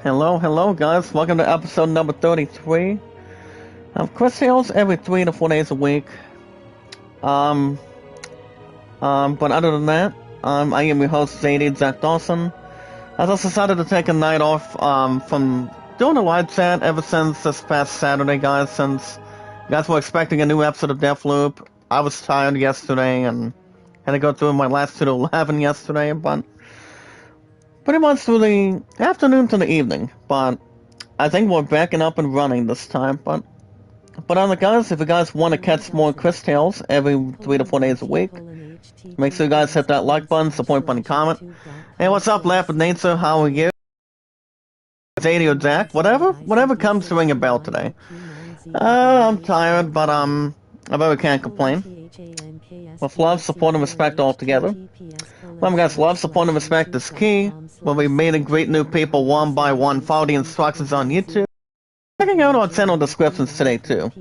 Hello guys, welcome to episode number 33 of Cris Tales every 3 to 4 days a week. But other than that, I am your host, ZD Zach Dawson. I just decided to take a night off from doing a live chat ever since this past Saturday, guys, since you guys were expecting a new episode of Deathloop. I was tired yesterday and had to go through my last 2 to 11 yesterday, but pretty much through the afternoon to the evening, but I think we're backing up and running this time. But on the guys, if you guys want to catch more Cris Tales every 3 to 4 days a week, make sure you guys hit that like button, support button, comment. Hey, what's up, Laugh with Nature? How are you? Zadie or Zach, whatever comes to ring a bell today. I'm tired, but I really can't complain. With love, support, and respect all together. Remember guys, love, support, and respect is key. We'll be meet and greet new people one by one. Follow the instructions on YouTube. Checking out our channel descriptions today too.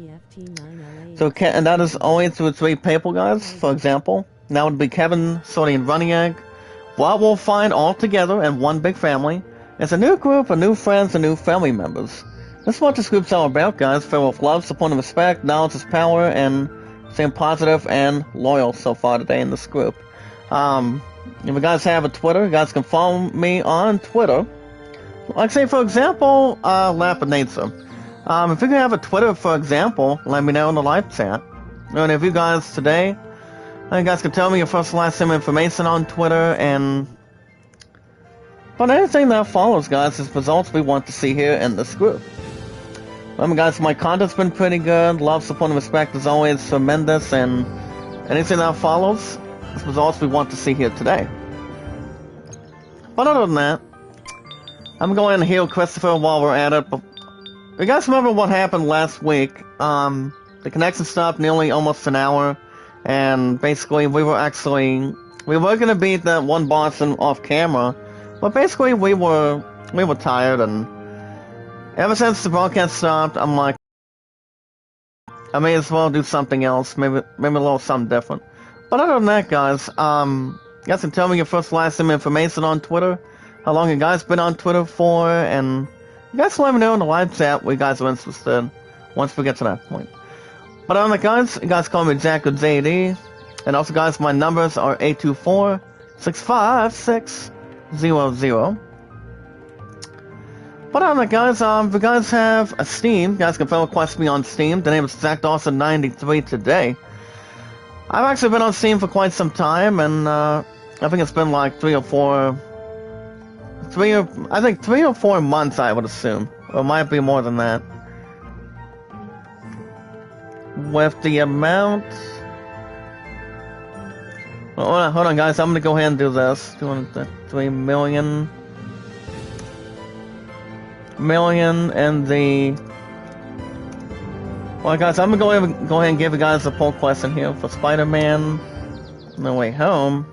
So, and that is only through 3 people, guys. For example, that would be Kevin, Sorty, and Running Egg. What we'll find all together in one big family is a new group of new friends and new family members. This is what this group's all about, guys. Filled with love, support, and respect. Knowledge is power, and staying positive and loyal so far today in this group. If you guys have a Twitter, you guys can follow me on Twitter. Like say, for example, Laugh with Nature. If you have a Twitter, for example, let me know in the live chat. And if you guys today, you guys can tell me your first and last name information on Twitter, and but anything that follows, guys, is results we want to see here in this group. Remember, guys, my content's been pretty good. Love, support, and respect is always tremendous, and anything that follows is results we want to see here today. But other than that, I'm going to heal Christopher while we're at it. But you guys remember what happened last week? The connection stopped nearly almost an hour, and basically we were going to beat that one boss off camera, but basically we were tired, and ever since the broadcast stopped, I'm like, I may as well do something else, maybe a little something different. But other than that, guys, you guys can tell me your first, last name information on Twitter, how long you guys been on Twitter for, and you guys let me know in the live chat what you guys are interested once we get to that point. But other than that, guys, you guys call me Jack or JD, and also, guys, my numbers are 824-656-00. But other than that, guys, if you guys have a Steam, you guys can friend request me on Steam. The name is Zach Dawson 93 today. I've actually been on Steam for quite some time, and I think it's been like 3 or 4 months, I would assume. Or it might be more than that. With the amount... Well, hold on, guys, I'm gonna go ahead and do this. 203 million and the... Well, guys, I'm gonna go ahead and give you guys a poll question here for Spider-Man No Way Home.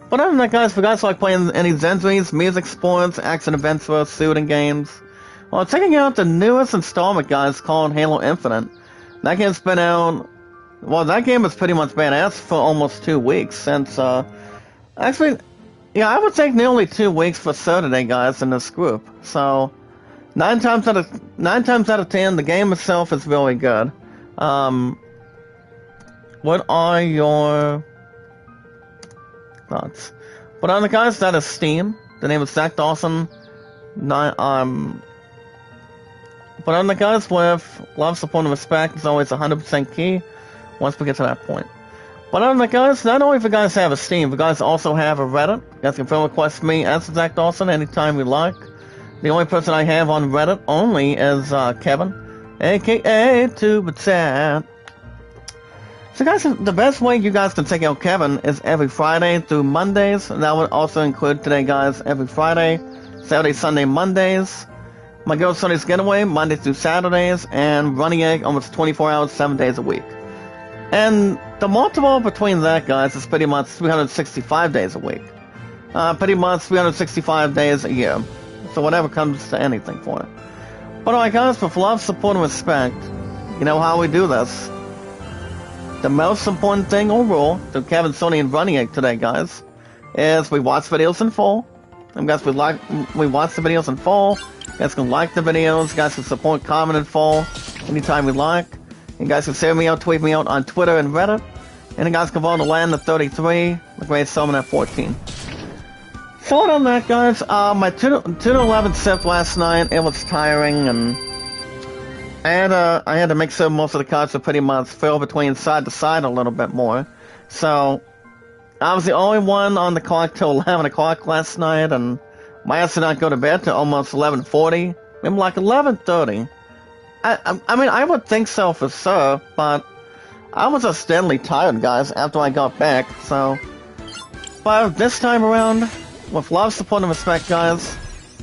But other than that, guys, if you guys like playing any Zenzies, music, sports, action adventure, shooting games, well, checking out the newest installment, guys, called Halo Infinite. That game's been out... Well, that game is pretty much badass for almost 2 weeks since, actually, yeah, I would take nearly 2 weeks for Saturday, guys, in this group. So, 9 times out of 10, the game itself is really good. What are your thoughts? But on the guys, that is Steam. The name is Zach Dawson. But on the guys, with love, support, and respect is always 100% key once we get to that point. But on the guys, not only if you guys have a Steam, if you guys also have a Reddit, you guys can friend request me as Zach Dawson anytime you like. The only person I have on Reddit only is Kevin, aka TubeChat. So guys, the best way you guys can check out Kevin is every Friday through Mondays. And that would also include today, guys, every Friday, Saturday, Sunday, Mondays. My Girl Sunday's Getaway, Mondays through Saturdays, and Running Egg almost 24 hours, 7 days a week. And the multiple between that, guys, is pretty much 365 days a week. Pretty much 365 days a year. So whatever comes to anything for it. But alright, guys, with love, support, and respect, you know how we do this. The most important thing overall to Kevin, Sony, and Running Egg today, guys, is we watch videos in full, guys, we watch the videos in full. You guys can like the videos. You guys can support, comment in full anytime we like. You guys can send me out, tweet me out on Twitter and Reddit. And you guys can vote to land at 33, the Great Summon at 14. So on that, guys, my 2 to 11 sip last night, it was tiring, and I had to make sure most of the cards were pretty much filled between side to side a little bit more. So I was the only one on the clock till 11 o'clock last night, and my ass did not go to bed till almost 11:40, maybe like 11:30. I mean, I would think so for sure, but I was just steadily tired, guys, after I got back, so. But this time around, with love, support, and respect, guys,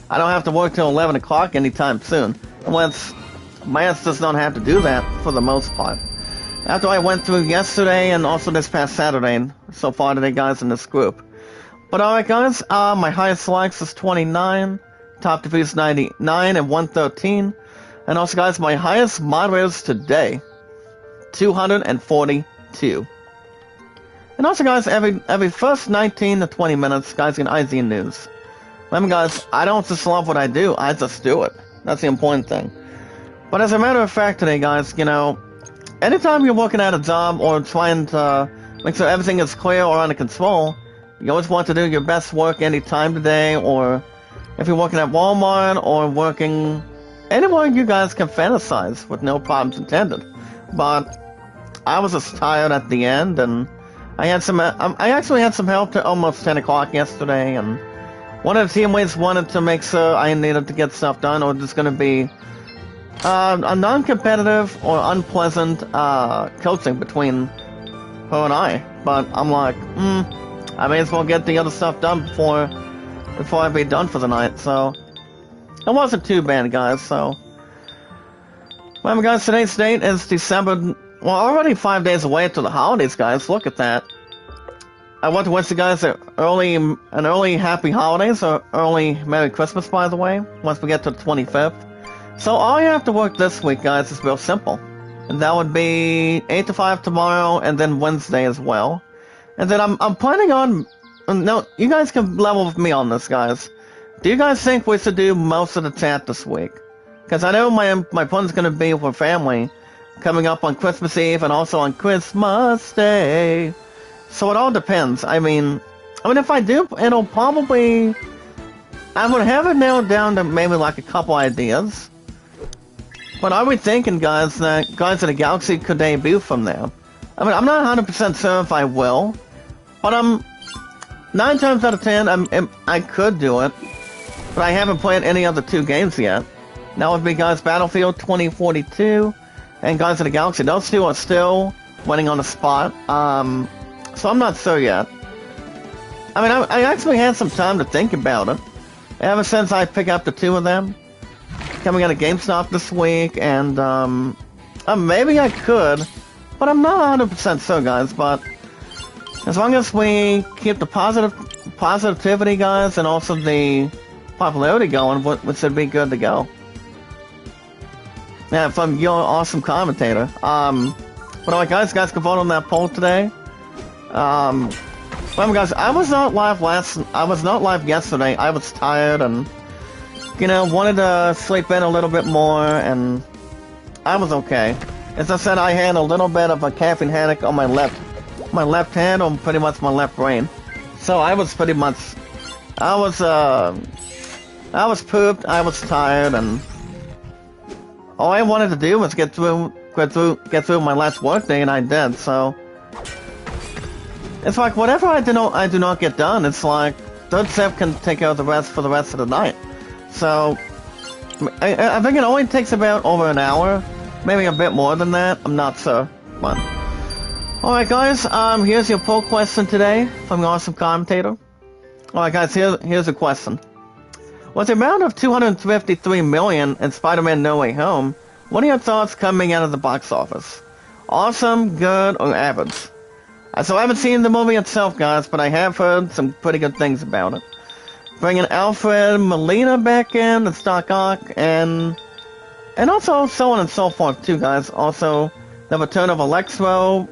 I don't have to work till 11 o'clock anytime soon. Unless my ass does not have to do that for the most part. After I went through yesterday and also this past Saturday, so far today, guys, in this group. But alright, guys, my highest likes is 29, top defeats 99 and 113. And also, guys, my highest moderators today, 242. And also, guys, every first 19 to 20 minutes, guys, get IZ news. Remember, guys, I don't just love what I do, I just do it. That's the important thing. But as a matter of fact today, guys, you know, anytime you're working at a job or trying to make sure everything is clear or under control, you always want to do your best work any time today, or if you're working at Walmart or working anywhere, you guys can fantasize with no problems intended. But I was just tired at the end, and I actually had some help to almost 10 o'clock yesterday, and one of the teammates wanted to make sure I needed to get stuff done, or there's going to be a non-competitive or unpleasant coaching between her and I. But I'm like, I may as well get the other stuff done before I be done for the night, so it wasn't too bad, guys. So remember, guys, today's date is December, well, already 5 days away to the holidays, guys. Look at that. I want to wish you guys an early happy holidays, or early Merry Christmas, by the way, once we get to the 25th. So all you have to work this week, guys, is real simple. And that would be 8 to 5 tomorrow, and then Wednesday as well. And then I'm planning on, no, you guys can level with me on this, guys. Do you guys think we should do most of the chat this week? Because I know my plan's going to be with family coming up on Christmas Eve and also on Christmas Day. So it all depends. I mean, if I do, it'll probably, I would have it narrowed down to maybe like a couple ideas. But are we thinking, guys, that Guardians of the Galaxy could debut from there? I mean, I'm not 100% sure if I will, but 9 times out of 10, I could do it. But I haven't played any of the 2 games yet. That would be, guys, Battlefield 2042 and Guardians of the Galaxy. Those 2 are still waiting on the spot. So I'm not sure yet. I mean, I actually had some time to think about it. Ever since I picked up the 2 of them. Coming out of GameStop this week, and maybe I could, but I'm not 100% sure, guys. But as long as we keep the positivity, guys, and also the popularity going, we should be good to go. Yeah, from your awesome commentator. But alright, guys can vote on that poll today. Remember, guys, I was not live yesterday. I was tired and, you know, wanted to sleep in a little bit more, and I was okay. As I said, I had a little bit of a caffeine headache on my left hand, or pretty much my left brain. So I was pretty much, I was pooped, I was tired, and all I wanted to do was get through my last work day, and I did. So it's like whatever I do not get done, it's like Third Step can take care of the rest for the rest of the night. So I think it only takes about over an hour, maybe a bit more than that. I'm not sure. But alright, guys, here's your poll question today from the awesome commentator. Alright, guys, here's a question. With the amount of 253 million in Spider-Man No Way Home, what are your thoughts coming out of the box office? Awesome, good, or average? So I haven't seen the movie itself, guys, but I have heard some pretty good things about it. Bringing Alfred Molina back in, the Doc Ock, and also so on and so forth too, guys. Also, the return of Electro,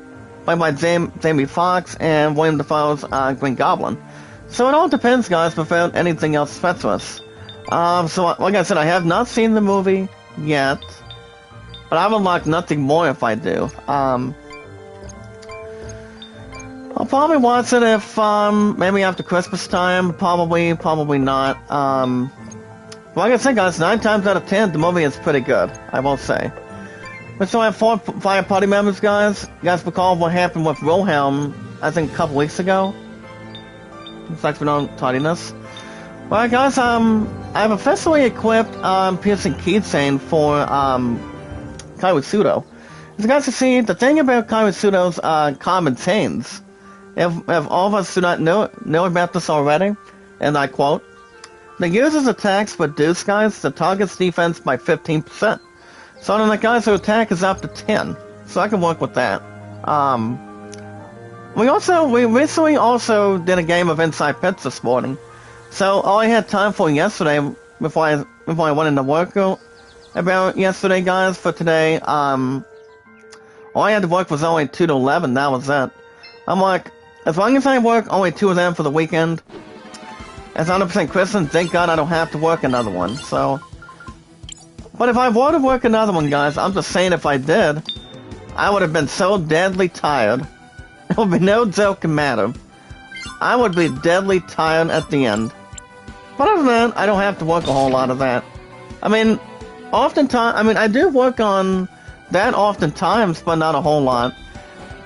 played by Jamie Foxx, and William Dafoe's Green Goblin. So it all depends, guys, without anything else specious. So like I said, I have not seen the movie yet, but I would like nothing more if I do. I'll probably watch it if, maybe after Christmas time, probably not. Like I said, guys, 9 times out of 10, the movie is pretty good, I will say. We still have 4 Fire Party members, guys. You guys recall what happened with Wilhelm, I think, a couple weeks ago? It's like for no tardiness. Well, guys, I've officially equipped, piercing keychain for, Kaiwatsudo. As you guys can see, the thing about Kaiwatsudo's, common chains, if all of us do not know about this already, and I quote, the user's attacks reduce, guys, the target's defense by 15%. So then the guys who attack is up to 10. So I can work with that. We recently also did a game of Inside Pits this morning. So all I had time for yesterday, before I went into work about yesterday, guys, for today, all I had to work was only 2 to 11, that was it. I'm like, as long as I work only 2 of them for the weekend, as 100% Christian, thank God I don't have to work another one, so. But if I were to work another one, guys, I'm just saying if I did, I would have been so deadly tired. It would be no joking matter. I would be deadly tired at the end. But other than that, I don't have to work a whole lot of that. I mean, I do work on that oftentimes, but not a whole lot.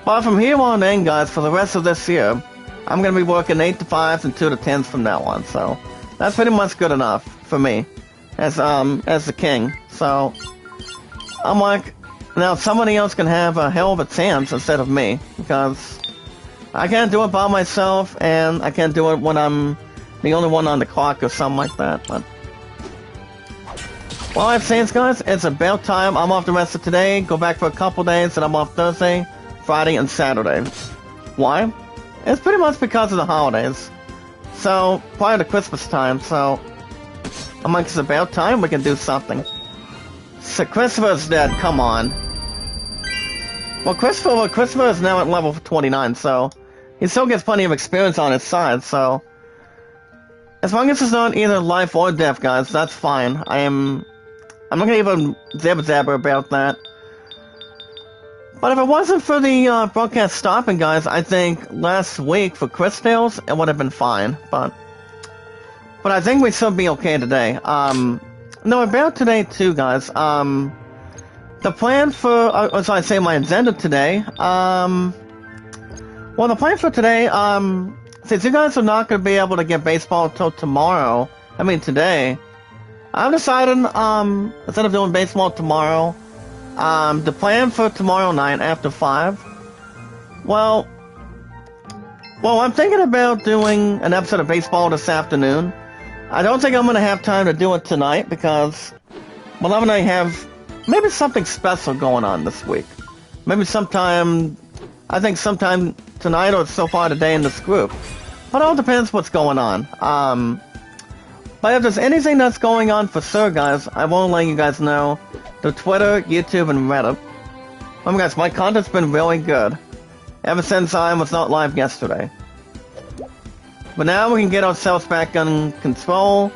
But from here on in, guys, for the rest of this year, I'm going to be working 8 to 5s and 2 to 10s from now on, so that's pretty much good enough for me as the king. So I'm like, now somebody else can have a hell of a chance instead of me, because I can't do it by myself, and I can't do it when I'm the only one on the clock or something like that. But well, I have chance, guys, it's about time. I'm off the rest of today, go back for a couple days, and I'm off Thursday, Friday, and Saturday. Why? It's pretty much because of the holidays. So, prior to Christmas time, so I'm like, it's about time we can do something. So Christopher's dead, come on. Well, Christopher is now at level 29, so he still gets plenty of experience on his side, so as long as it's not either life or death, guys, that's fine. I'm not gonna even zibber about that. But if it wasn't for the broadcast stopping, guys, I think last week for Chris Tales, it would have been fine. But I think we should be okay today. No, about today too, guys. The plan for, so I say my agenda today. Well, the plan for today, since you guys are not going to be able to get baseball until tomorrow, today, I've decided, instead of doing baseball tomorrow, the plan for tomorrow night after 5, well, I'm thinking about doing an episode of baseball this afternoon. I don't think I'm going to have time to do it tonight because, well, I'm going to have maybe something special going on this week. Maybe sometime tonight or so far today in this group. But it all depends what's going on. But if there's anything that's going on for sure, guys, I will let you guys know. The Twitter, YouTube, and Reddit. Guys, my content's been really good. Ever since I was not live yesterday. But now we can get ourselves back on control.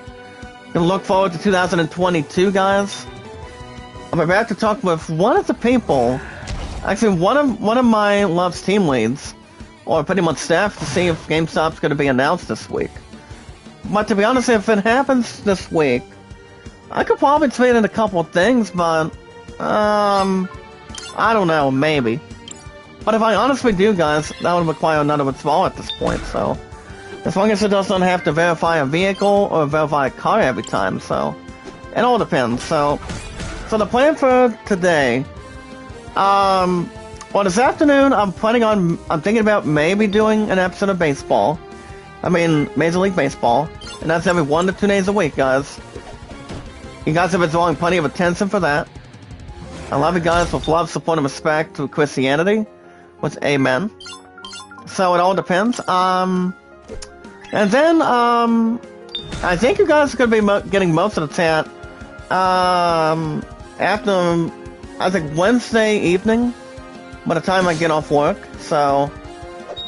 Gonna look forward to 2022, guys. I'm about to talk with one of the people, actually one of my Love's team leads, or pretty much staff, to see if GameStop's gonna be announced this week. But to be honest, if it happens this week, I could probably trade in a couple of things, but, I don't know, maybe. But if I honestly do, guys, that would require another withdrawal at this point, so. As long as it doesn't have to verify a vehicle or verify a car every time, so. It all depends, so. So the plan for today, well, this afternoon, I'm thinking about maybe doing an episode of baseball. Major League Baseball. And that's every 1 to 2 days a week, guys. You guys have been drawing plenty of attention for that. I love you guys with love, support, and respect to Christianity. With amen. So it all depends. And then, I think you guys are going to be getting most of the chat, after, I think Wednesday evening, by the time I get off work. So,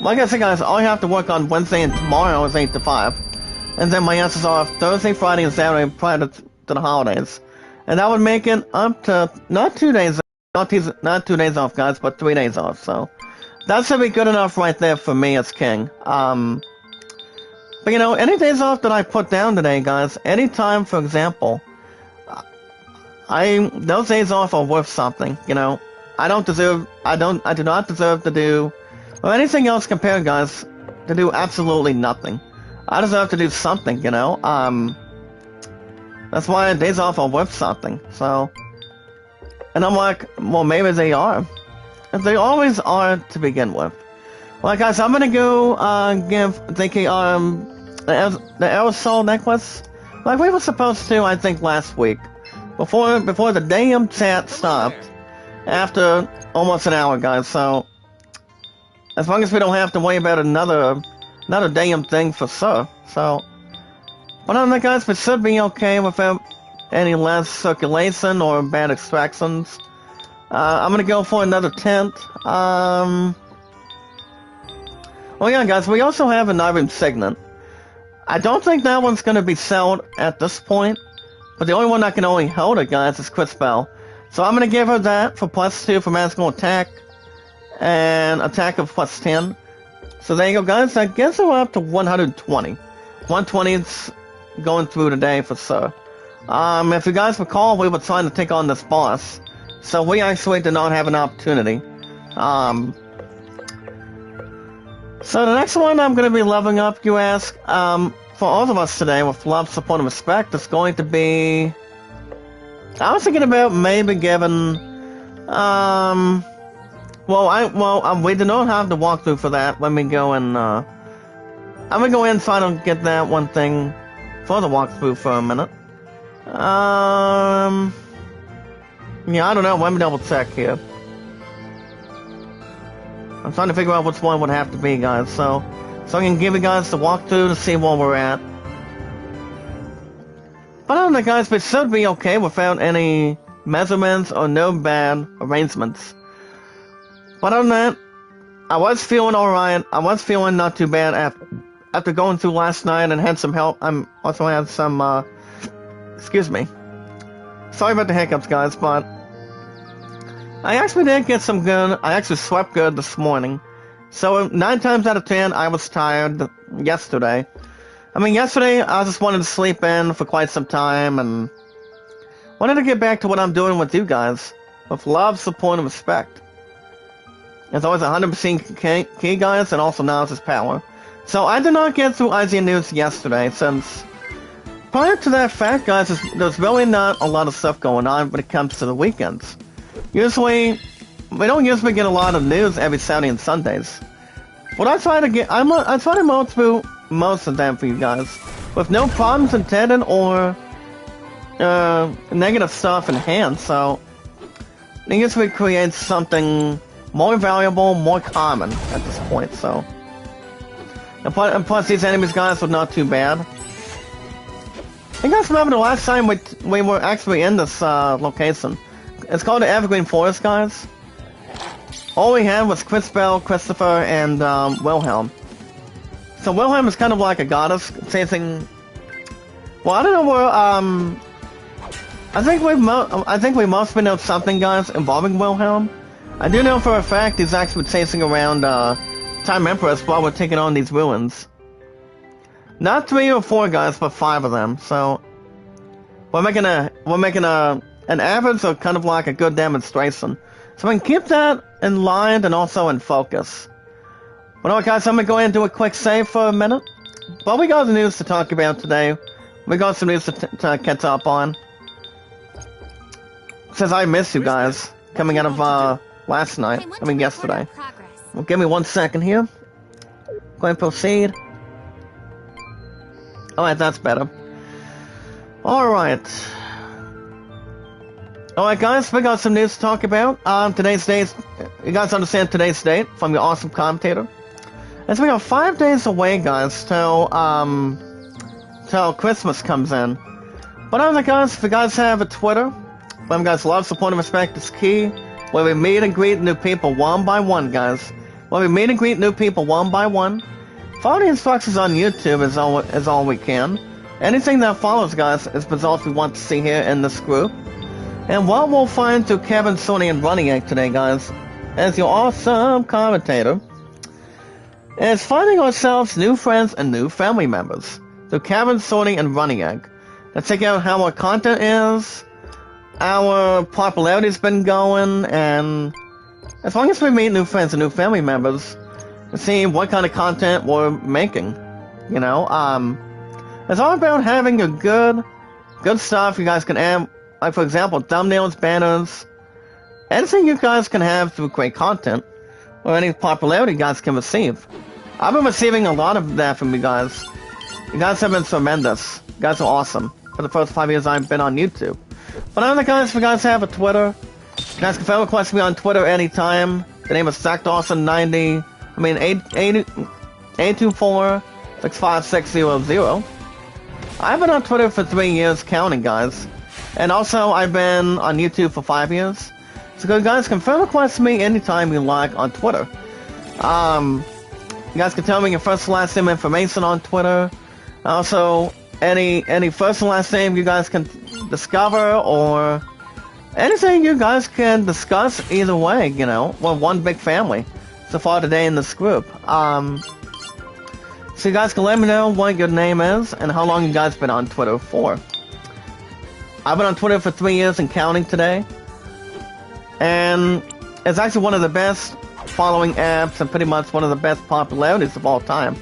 like I said, guys, all I have to work on Wednesday and tomorrow is 8 to 5. And then my asses off Thursday, Friday, and Saturday prior to the holidays. And that would make it up to, not 2 days, not 2 days off, guys, but 3 days off, so. That should be good enough right there for me as king. But you know, any days off that I put down today, guys, anytime, for example, those days off are worth something, you know. I do not deserve to do, or anything else compared, guys, to do absolutely nothing. I deserve to do something, you know. That's why days off are worth something, so. And I'm like, well, maybe they are. They always are to begin with. Well, guys, I'm gonna go, give Dinky, the aerosol necklace, like we were supposed to, I think, last week. Before the damn chat stopped, after almost an hour, guys, so. As long as we don't have to worry about another damn thing for sure, so. But other than that, guys, we should be okay without any less circulation or bad extractions. I'm gonna go for another tent. Well, yeah, guys, we also have an iron signet. I don't think that one's gonna be sold at this point, but the only one that can only hold it, guys, is Cris. So I'm gonna give her that for +2 for magical attack, and attack of +10. So there you go, guys, that gets her up to 120. 120 is going through today for sure. If you guys recall, we were trying to take on this boss. So we actually did not have an opportunity. So the next one I'm going to be leveling up, you ask, for all of us today with love, support, and respect is going to be... I was thinking about maybe giving... we do not have the walkthrough for that. Let me go and, I'm going to go in and try to get that one thing for the walkthrough for a minute. Yeah, I don't know. Let me double check here. I'm trying to figure out which one would have to be, guys. So I can give you guys the walkthrough to see where we're at. But other than that, guys, we should be okay without any measurements or no bad arrangements. But other than that, I was feeling alright. I was feeling not too bad after going through last night and had some help. I'm also had some, excuse me. Sorry about the hiccups, guys, but I actually did get some good. I actually slept good this morning. So 9 times out of 10, I was tired yesterday. I mean, yesterday I just wanted to sleep in for quite some time and wanted to get back to what I'm doing with you guys, with love, support, and respect. It's always 100% key, guys, and also now it's power. So I did not get through IGN News yesterday, since prior to that fact, guys, there's really not a lot of stuff going on when it comes to the weekends. Usually, we don't usually get a lot of news every Saturday and Sundays. But I try to mow through most of them for you guys, with no problems intended or negative stuff in hand, so it usually creates something more valuable, more common at this point, so. And plus these enemies, guys, were not too bad. You guys remember the last time we were actually in this location? It's called the Evergreen Forest, guys. All we had was Cris, Christopher, and Wilhelm. So Wilhelm is kind of like a goddess chasing. Well, I don't know where. I think we mostly know something, guys, involving Wilhelm. I do know for a fact he's actually chasing around Time Empress while we're taking on these ruins. Not 3 or 4 guys, but 5 of them. So we're making an average of kind of like a good demonstration. So we can keep that in line and also in focus. But alright, guys, I'm gonna go ahead and do a quick save for a minute. But we got the news to talk about today. We got some news to catch up on. Says I miss you guys coming out of last night. I mean yesterday. Well, give me 1 second here. Go ahead and proceed. Alright, that's better. Alright. Alright, guys, we got some news to talk about. Today's date, you guys understand today's date from your awesome commentator. As we got 5 days away, guys, till Christmas comes in. But other than that, guys, if you guys have a Twitter, where you guys love, support, and respect is key, where we meet and greet new people one by one, guys. We'll be meet and greet new people one by one. Follow the instructions on YouTube is all we can. Anything that follows, guys, is results we want to see here in this group. And what we'll find through Kevin, Sony, and Running Egg today, guys, as your awesome commentator, is finding ourselves new friends and new family members through Kevin, Sony, and Running Egg. Let's check out how our content is, our popularity's been going, and as long as we meet new friends and new family members, to see what kind of content we're making. You know, it's all about having a good stuff you guys can add, like for example, thumbnails, banners, anything you guys can have through great content, or any popularity you guys can receive. I've been receiving a lot of that from you guys. You guys have been tremendous. You guys are awesome. For the first 5 years I've been on YouTube. But other guys, if you guys have a Twitter, you guys can friend request me on Twitter anytime. The name is ZachDawson90. I mean 824-65600. I've been on Twitter for 3 years, counting, guys. And also, I've been on YouTube for 5 years. So you guys can friend request me anytime you like on Twitter. You guys can tell me your first and last name information on Twitter. Also, any first and last name you guys can discover, or anything you guys can discuss either way, you know. We're one big family so far today in this group. So you guys can let me know what your name is and how long you guys been on Twitter for. I've been on Twitter for 3 years and counting today. And it's actually one of the best following apps and pretty much one of the best popularities of all time.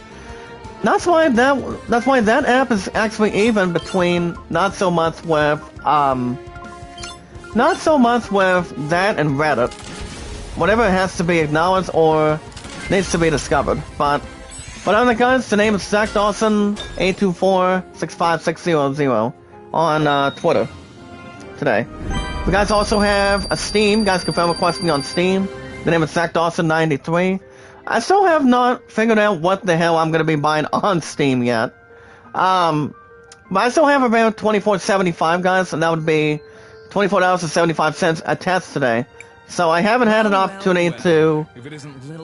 That's why that app is actually even between not so much with that and Reddit. Whatever has to be acknowledged or needs to be discovered. But other guys, the name is Zach Dawson 824-65600 on Twitter today. You guys also have a Steam. You guys can friend request me on Steam. The name is ZachDawson93. I still have not figured out what the hell I'm going to be buying on Steam yet. But I still have around $24.75, guys, and that would be $24.75 a test today. So I haven't had an opportunity to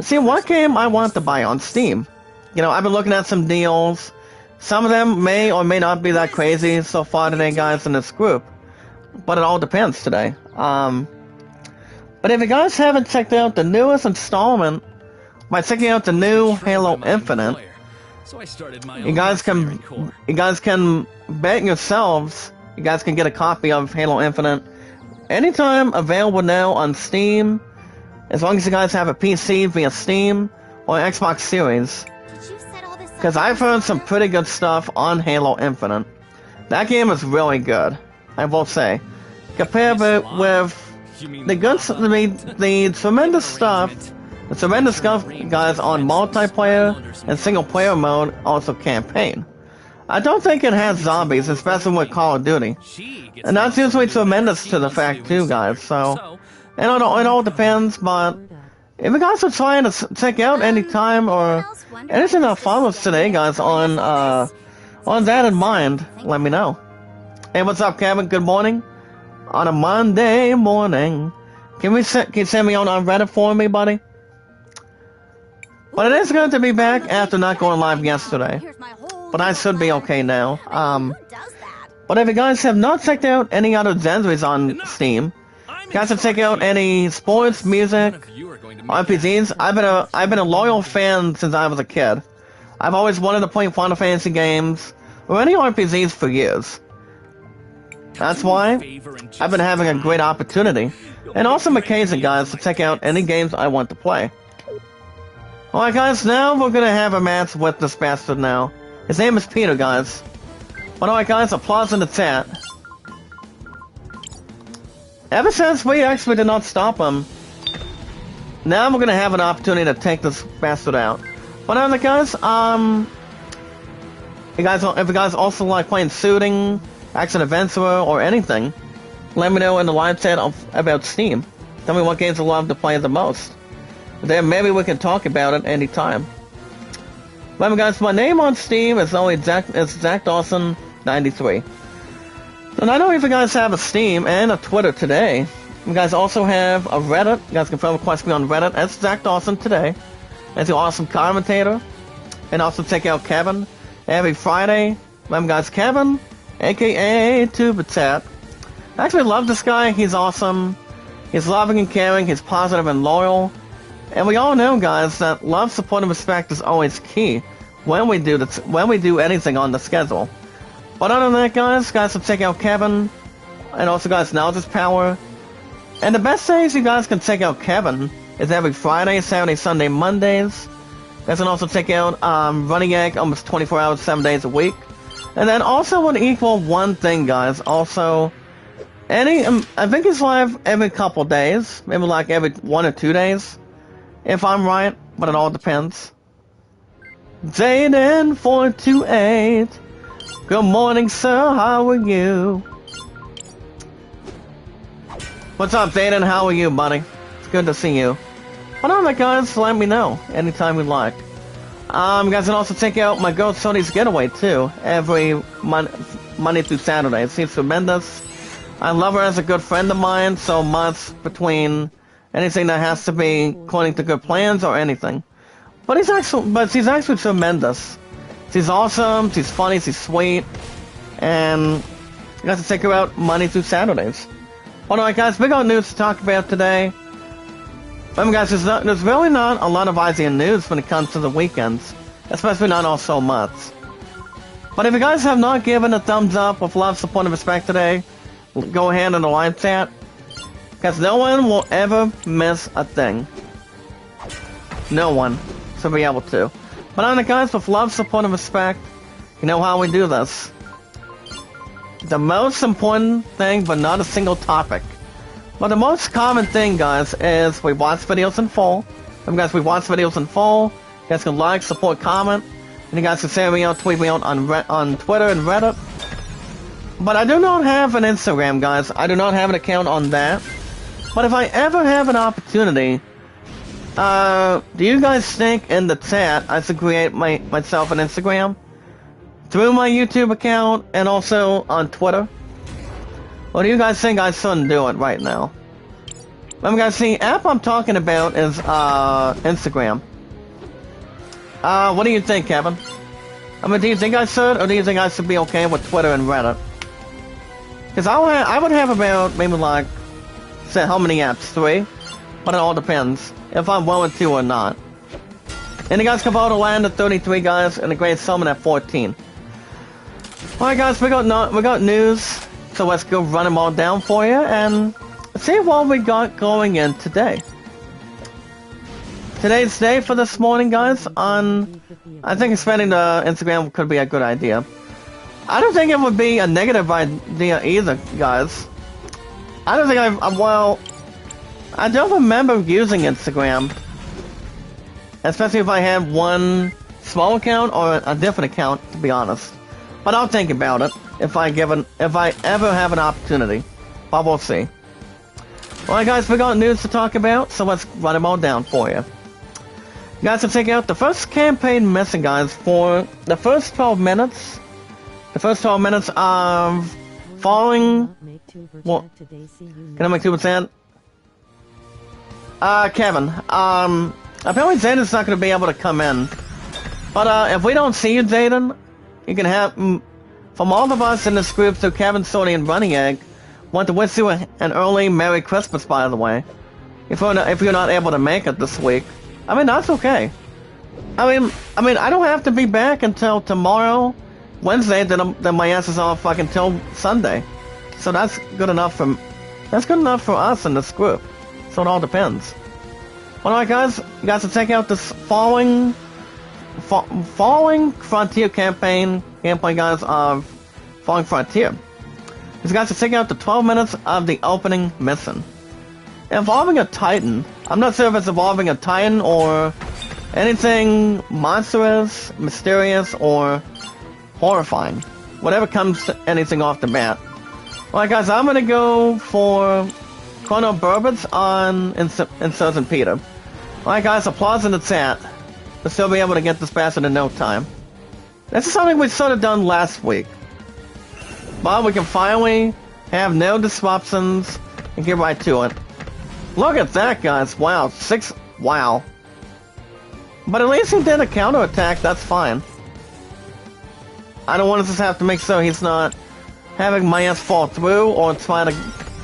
see what game I want to buy on Steam. You know, I've been looking at some deals. Some of them may or may not be that crazy so far today, guys, in this group. But it all depends today. But if you guys haven't checked out the newest installment, by checking out the new Halo Infinite, you guys can bet yourselves, you guys can get a copy of Halo Infinite anytime, available now on Steam, as long as you guys have a PC via Steam or Xbox Series. Because I've heard some pretty good stuff on Halo Infinite. That game is really good, I will say. Compared with the tremendous stuff, guys, on multiplayer and single player mode, also campaign. I don't think it has zombies, especially with Call of Duty. And that's usually tremendous to the fact too, guys, so it all depends, but if you guys are trying to check out any time or anything that follows today, guys, on that in mind, let me know. Hey, what's up, Kevin? Good morning. On a Monday morning. Can you send me on Reddit for me, buddy? But it is good to be back after not going live yesterday. But I should be okay now. But if you guys have not checked out any other genres on Steam, you guys have checked out any sports, music, RPGs. I've been a loyal fan since I was a kid. I've always wanted to play Final Fantasy games or any RPGs for years. That's why I've been having a great opportunity and awesome occasion, guys, to check out any games I want to play. Alright, guys, now we're gonna have a match with this bastard now. His name is Peter, guys. But alright, guys, applause in the chat. Ever since we actually did not stop him, now we're gonna have an opportunity to take this bastard out. But other guys, if you guys also like playing shooting, action adventure, or anything, let me know in the live chat about Steam. Tell me what games you love to play the most. Then maybe we can talk about it anytime. Remember, guys, my name on Steam is always Zach Dawson 93. And I know if you guys have a Steam and a Twitter today, you guys also have a Reddit. You guys can friend request me on Reddit as Zach Dawson today. as the awesome commentator. And also check out Kevin every Friday. Remember guys, Kevin, aka Tubitat. I actually love this guy. He's awesome. He's loving and caring. He's positive and loyal. And we all know, guys, that love, support, and respect is always key when we do anything on the schedule. But other than that, guys, so check out Kevin, and also, guys, Knowledge Power. And the best days you guys can check out Kevin is every Friday, Saturday, Sunday, Mondays. You guys can also check out Running Egg almost 24 hours, 7 days a week. And then also would equal one thing, guys. Also, I think it's live every couple days, maybe like every 1 or 2 days. If I'm right, but it all depends. Jaden428. Good morning, sir. How are you? What's up, Jaden? How are you, buddy? It's good to see you. But on that, guys, let me know anytime you'd like. You guys can also check out my girl Sony's Getaway, too, every Monday through Saturday. It seems tremendous. I love her as a good friend of mine, so much between anything that has to be according to good plans or anything. But she's actually tremendous. She's awesome, she's funny, she's sweet, and you guys can check her out Monday through Saturdays. Alright guys, big old news to talk about today. Remember guys, there's really not a lot of ASEAN news when it comes to the weekends, especially not all so much. But if you guys have not given a thumbs up with love, support, and respect today, go ahead in the live chat. Because no one will ever miss a thing. No one should be able to. But on the guys, with love, support, and respect, you know how we do this. The most important thing, but not a single topic. But the most common thing, guys, is we watch videos in full. And guys, we watch videos in full. You guys can like, support, comment. And you guys can send me out, tweet me out on Twitter and Reddit. But I do not have an Instagram, guys. I do not have an account on that. But if I ever have an opportunity, do you guys think in the chat I should create myself an Instagram? Through my YouTube account and also on Twitter? Or do you guys think I shouldn't do it right now? Remember guys, the app I'm talking about is Instagram. What do you think, Kevin? I mean, do you think I should, or do you think I should be okay with Twitter and Reddit? Because I would have about, maybe like, say how many apps? 3? But it all depends if I'm willing to or not. And you guys can vote to land at 33 guys and the Great Summon at 14. Alright guys, we got news, so let's go run them all down for you and see what we got going in today. Today's day for this morning, guys, I think expanding the Instagram could be a good idea. I don't think it would be a negative idea either, guys. I don't think I don't remember using Instagram, especially if I had one small account or a different account, to be honest. But I'll think about it if I ever have an opportunity. But we'll see. Alright guys, we got news to talk about, so let's run them all down for you. You guys can check out the first campaign mission, guys, for the first 12 minutes. The first 12 minutes of following... What? Can I make 2%? Kevin, apparently Zayden's not going to be able to come in. But, if we don't see you, Zayden, you can have... From all of us in this group, so Kevin, Sony, and Running Egg, want to wish you an early Merry Christmas, by the way. If you're not able to make it this week. I mean, that's okay. I mean, I don't have to be back until tomorrow, Wednesday, then my ass is off fucking till Sunday. So that's good enough for us in this group. So it all depends. Alright guys, you guys can check out this following Frontier campaign guys of Falling Frontier. You guys can check out the 12 minutes of the opening mission. Involving a Titan. I'm not sure if it's involving a Titan or anything monstrous, mysterious, or horrifying. Whatever comes to anything off the bat. Alright guys, I'm gonna go for Chrono Burbage on Insurgent Peter. Alright guys, applause in the chat. We'll still be able to get this bastard in no time. This is something we sort of done last week. But we can finally have no disruptions and get right to it. Look at that, guys. Wow. Wow. But at least he did a counterattack, that's fine. I don't want to just have to make sure he's not having my ass fall through or try to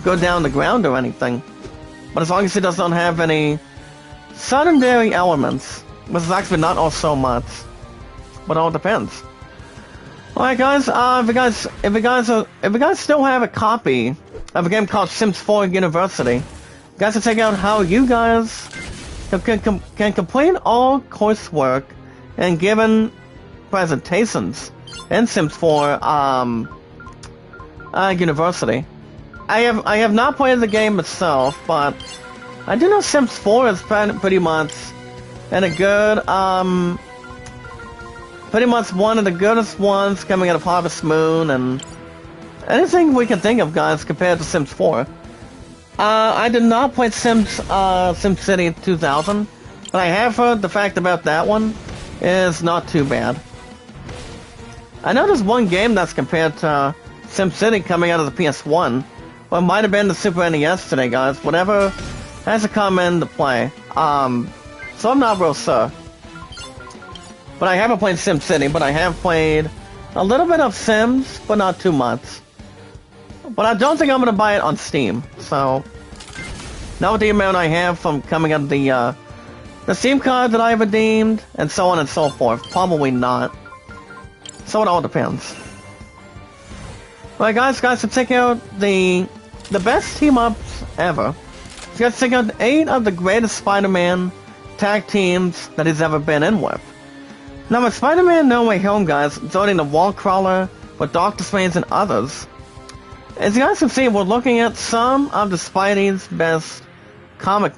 go down the ground or anything. But as long as he doesn't have any secondary elements, which is actually not all so much, but all depends. Alright guys, if you guys still have a copy of a game called Sims 4 University, you guys can check out how you guys can complete all coursework and given presentations in Sims 4 University. I have not played the game myself, but I do know Sims 4 is pretty much in a good pretty much one of the goodest ones coming out of Harvest Moon and anything we can think of, guys, compared to Sims 4. I did not play SimCity 2000, but I have heard the fact about that one is not too bad. I know there's one game that's compared to SimCity coming out of the PS1, or it might have been the Super NES today, guys. Whatever has to come into play. So I'm not real sure. But I haven't played SimCity, but I have played a little bit of Sims, but not too much. But I don't think I'm going to buy it on Steam, so... Not with the amount I have from coming out of the Steam card that I redeemed, and so on and so forth. Probably not. So it all depends. Alright guys, so check out the best team-ups ever. You guys check out 8 of the greatest Spider-Man tag teams that he's ever been in with. Now with Spider-Man No Way Home, guys, joining the Wall Crawler with Doctor Strange and others. As you guys can see, we're looking at some of the Spidey's best comic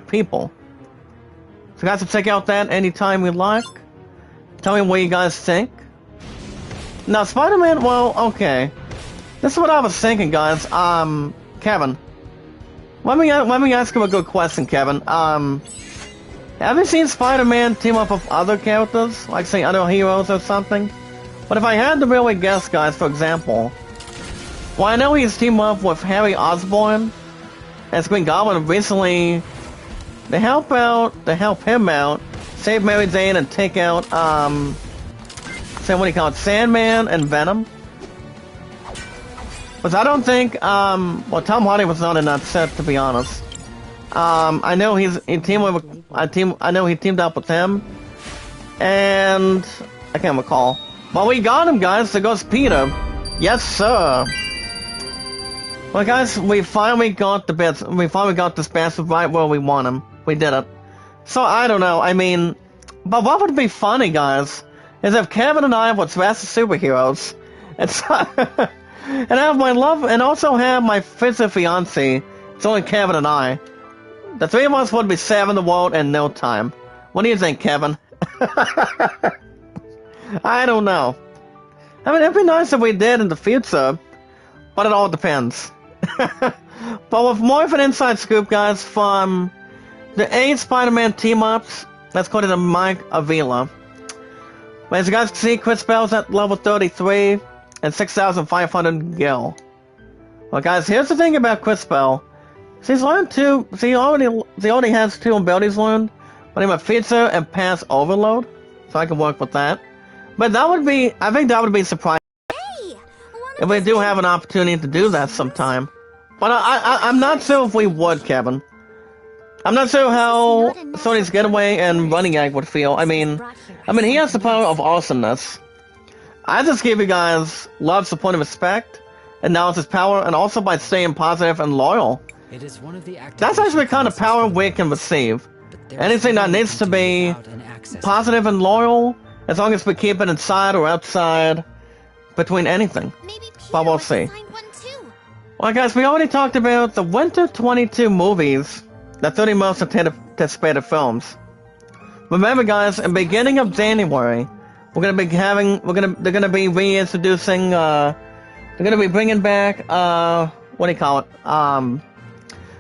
people. So you guys can check out that anytime you like. Tell me what you guys think. Now Spider-Man, well, okay. This is what I was thinking, guys. Kevin. Let me ask you a good question, Kevin. Have you seen Spider-Man team up with other characters? Like, say, other heroes or something? But if I had to really guess, guys, for example... Well, I know he's teamed up with Harry Osborn as Green Goblin recently to help him out, save Mary Jane and take out, say, what do you call it, Sandman and Venom? But I don't think, well, Tom Hardy was not in that set, to be honest. I know he teamed up with him, and I can't recall. But we got him, guys. There goes Peter. Yes, sir. Well, guys, we finally got the bits. We finally got this bastard right where we want him. We did it. So I don't know. I mean, but what would be funny, guys, is if Kevin and I were dressed as superheroes, and so, and have my love, and also have my future fiance. It's only Kevin and I. The 3 of us would be saving the world in no time. What do you think, Kevin? I don't know. I mean, it'd be nice if we did in the future, but it all depends. But with more of an inside scoop, guys, from the 8 Spider-Man team-ups, let's go to the Mike Avila. But as you guys can see, Cris Bell's at level 33 and 6,500 gil. Well, guys, here's the thing about Cris Bell. She's learned 2. She already has 2 abilities learned, but I'm a feature and pass overload, so I can work with that. But that would be, I think that would be surprising if we do have an opportunity to do that sometime. But I'm not sure if we would, Kevin. I'm not sure how Sony's Getaway and Running Egg would feel. I mean, he has the power of awesomeness. I just give you guys love, support, and respect, and now it's his power, and also by staying positive and loyal. It is one of the That's actually the kind of power we can receive. Anything that needs to be positive and loyal, as long as we keep it inside or outside, between anything. But we'll see. Well, guys, we already talked about the Winter 22 movies, the 30 most anticipated films. Remember, guys, in the beginning of January, they're gonna be reintroducing, they're gonna be bringing back, what do you call it?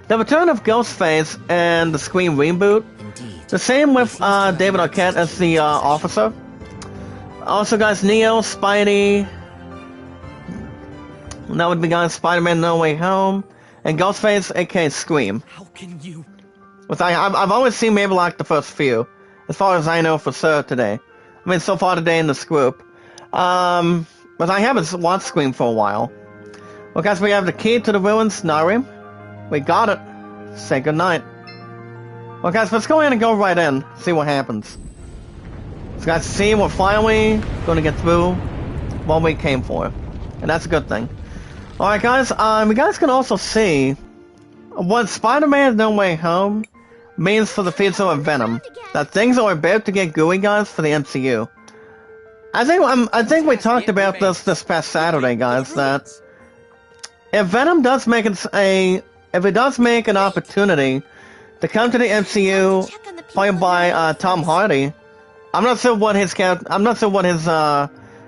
The return of Ghostface and the Scream reboot. Indeed. The same with David Arquette as the officer. Also, guys, Neo, Spidey. That would be, guys, Spider-Man No Way Home. And Ghostface, aka Scream. How can you? Which I've always seen maybe like the first few. as far as I know for sure today. I mean, so far today in this group. But I haven't watched Scream for a while. Well, guys, we have the key to the ruins, Nari. We got it. Say goodnight. Well, guys, let's go in and go right in. See what happens. So, guys, see, we're finally going to get through what we came for. And that's a good thing. Alright, guys, you guys can also see what Spider-Man No Way Home means for the future of Venom. That things are about to get gooey, guys, for the MCU. I think we talked about this past Saturday, guys, that if Venom does make if it does make an opportunity to come to the MCU played by Tom Hardy, I'm not sure what his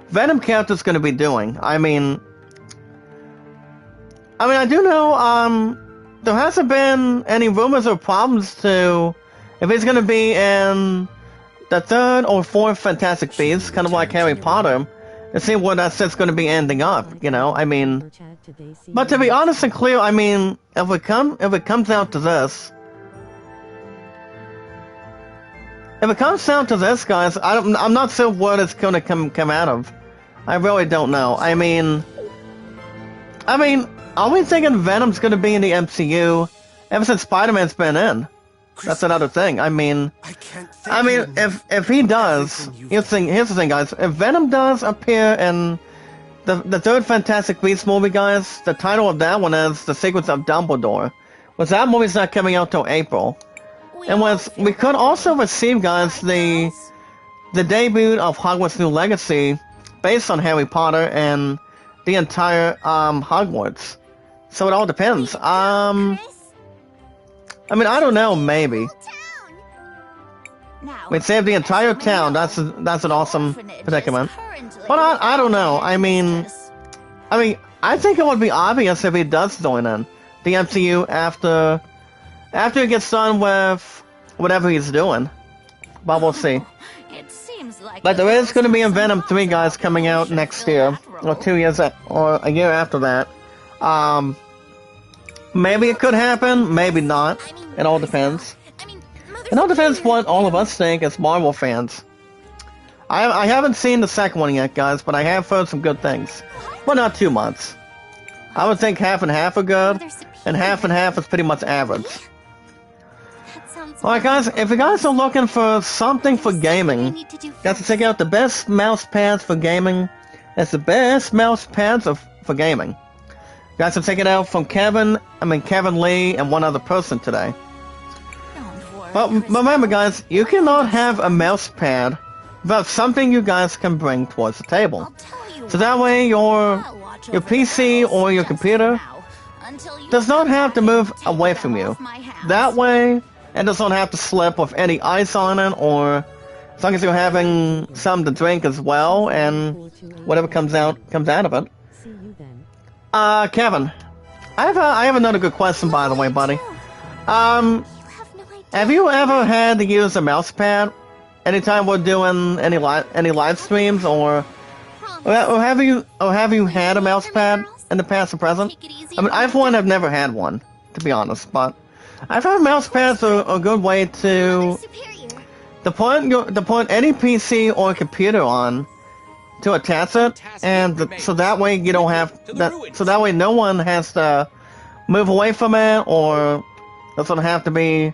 Venom character is going to be doing. I mean, I do know there hasn't been any rumors or problems to if he's going to be in the third or fourth Fantastic Beasts, kind of like Harry Potter, and see where that's just going to be ending up, you know? I mean, but to be honest and clear, I mean, if it comes down to this, guys, I'm not sure what it's going to come out of. I really don't know. I mean, are we thinking Venom's going to be in the MCU ever since Spider-Man's been in? That's another thing. I mean, if he does, here's the thing, guys. If Venom does appear in the third Fantastic Beasts movie, guys, the title of that one is The Secrets of Dumbledore. Was that movie's not coming out till April, and we could also receive, guys, the debut of Hogwarts New Legacy based on Harry Potter and the entire Hogwarts. So it all depends. I mean, I don't know, maybe. We'd save the entire town. That's an awesome predicament. But I don't know. I mean, I think it would be obvious if he does join in the MCU after he gets done with whatever he's doing. But we'll see. But there is going to be a Venom 3, guys, coming out next year, or 2 years, or a year after that. Maybe it could happen, maybe not. It all depends. It all depends what all of us think as Marvel fans. I haven't seen the second one yet, guys, but I have heard some good things. But not too much. I would think half and half are good, and half is pretty much average. Alright, guys, if you guys are looking for something for gaming, you guys can check out the best mouse pads for gaming. That's the best mouse pads for gaming. You guys can check it out from Kevin Lee, and one other person today. But remember, guys, you cannot have a mouse pad without something you guys can bring towards the table. So that way your PC or your computer does not have to move away from you. That way it does not have to slip with any ice on it, or as long as you're having something to drink as well, and whatever comes out of it. Kevin, I have another good question, by the way, buddy. Have you ever had to use a mouse pad anytime we're doing any live streams, or have you had a mouse pad in the past or present? I mean, I've never had one, to be honest, but I've heard mouse pads are a good way to put any PC or computer on, to attach it, and so that way you don't have that. So that way no one has to move away from it, or doesn't have to be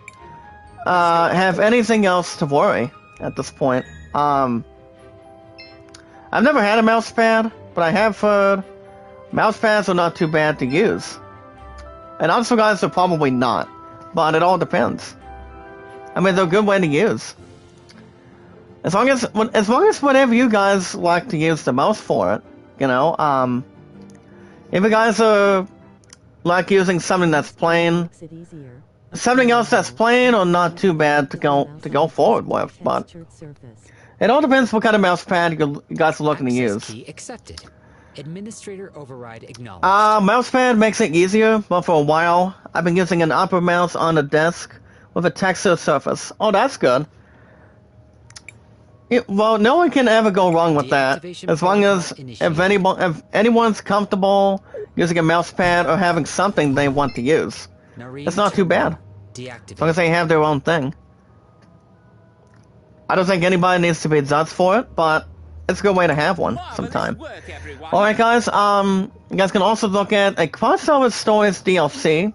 have anything else to worry at this point. I've never had a mouse pad, but I have heard mouse pads are not too bad to use. And also, guys, they're probably not, but it all depends. I mean, they're a good way to use. As long as whatever you guys like to use the most for it, you know, if you guys are like using something that's plain, something else that's plain or not too bad to go forward with, but it all depends what kind of mouse pad you guys are looking to use. Accepted. Administrator override acknowledged. Mouse pad makes it easier, but for a while I've been using an upper mouse on the desk with a textured surface. Oh, that's good. Well, no one can ever go wrong with that, as long as if anyone's comfortable using a mouse pad or having something they want to use. It's not too bad, as long as they have their own thing. I don't think anybody needs to be nuts for it, but it's a good way to have one sometime. Alright guys, you guys can also look at a crossover stories DLC.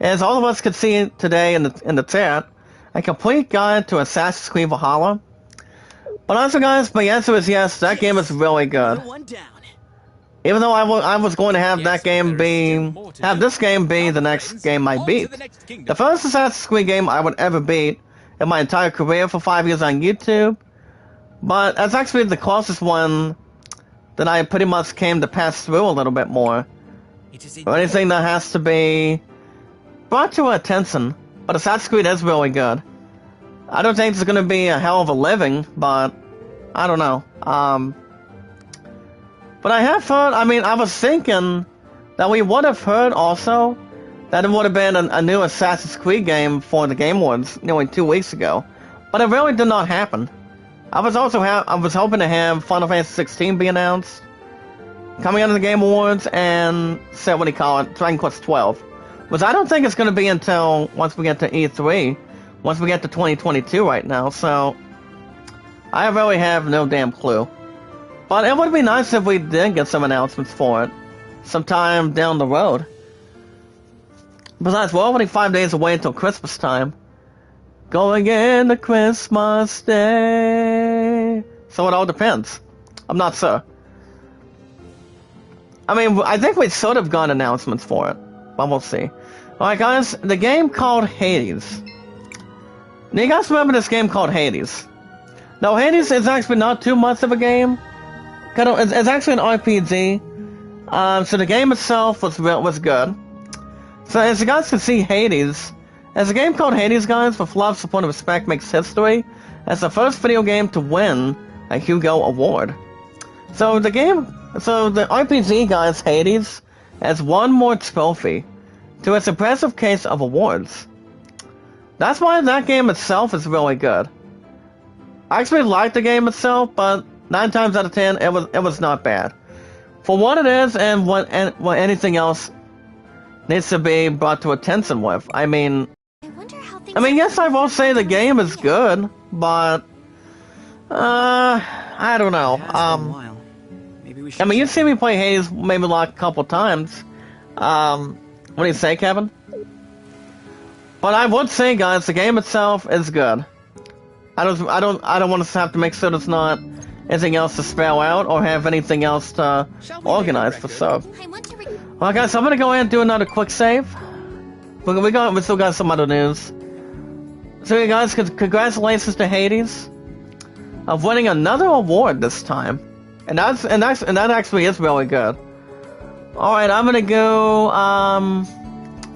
As all of us could see today in the chat, a complete guide to Assassin's Creed Valhalla. But also guys, my answer is yes, that game is really good. Even though I was going to have that game have this game be the next game I beat. The first Assassin's Creed game I would ever beat in my entire career for 5 years on YouTube. But that's actually the closest one that I pretty much came to pass through a little bit more. Or anything that has to be brought to attention. But Assassin's Creed is really good. I don't think it's going to be a hell of a living, but I don't know. But I have heard, I mean, I was thinking that we would have heard also that it would have been a new Assassin's Creed game for the Game Awards nearly 2 weeks ago. But it really did not happen. I was hoping to have Final Fantasy 16 be announced, coming out of the Game Awards, and what do you call it, Dragon Quest 12. Which I don't think it's going to be until once we get to E3, once we get to 2022 right now, so I really have no damn clue. But it would be nice if we did get some announcements for it sometime down the road. Besides, we're already 5 days away until Christmas time. Going into Christmas Day. So it all depends. I'm not sure. I mean, I think we sort of got announcements for it. But we'll see. Alright guys, the game called Hades. Now you guys remember this game called Hades? Now Hades is actually not too much of a game. It's actually an RPG. So the game itself was good. So as you guys can see, Hades, as a game called Hades, guys, with love, support, and respect, makes history as the first video game to win a Hugo Award. So the RPG, guys, Hades, has one more trophy to its impressive case of awards. That's why that game itself is really good. I actually like the game itself, but 9 times out of 10, it was not bad. For what it is and what anything else needs to be brought to attention with. I mean, yes, I will say the game is good, but I don't know. I mean, you've seen me play Hades maybe like a couple times. What do you say, Kevin? But I would say, guys, the game itself is good. I don't want to have to make sure there's not anything else to spell out or have anything else to organize for so. Well, guys, I'm gonna go ahead and do another quick save. We still got some other news. So, you guys, congratulations to Hades of winning another award this time, and that actually is really good. All right, I'm gonna go. I'm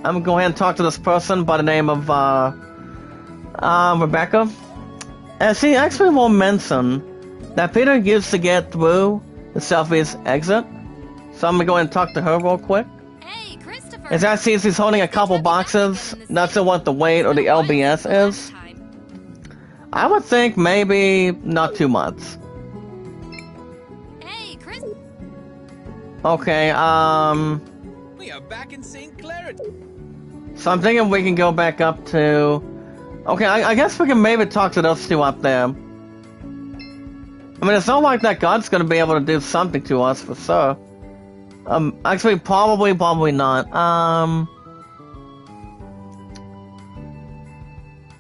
gonna go ahead and talk to this person by the name of Rebecca. And she actually will mention that Peter used to get through the Southeast exit. So I'm gonna go ahead and talk to her real quick. Hey, Christopher. As I see, she's holding a couple boxes. Not sure what the weight or the LBS is. I would think maybe not too much. Hey, Chris. Okay, We are back in St. Clair. so I'm thinking we can go back up to... Okay, I guess we can maybe talk to those two up there. I mean, it's not like that God's gonna be able to do something to us for sure. Actually, probably not.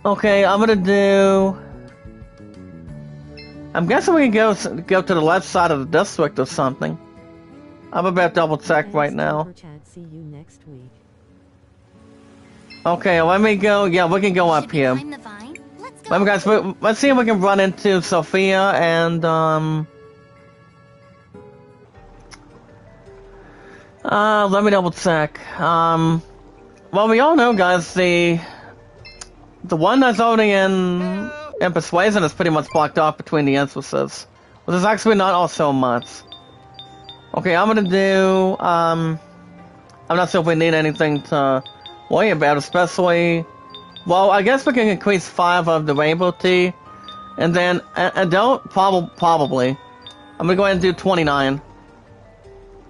Okay, I'm gonna do... I'm guessing we can go to the left side of the district or something. I'm about to double check right now. See you next week. Okay, let me go. Yeah, we can go up here. Climb the vine? Let's go. Let me guys, let's see if we can run into Sophia and let me double check. Well, we all know, guys, the one that's already in Persuasion is pretty much blocked off between the entrances. But there's actually not all so much. Okay, I'm gonna do, I'm not sure if we need anything to worry about, especially, well, I guess we can increase 5 of the rainbow tea, and then, probably, I'm gonna go ahead and do 29,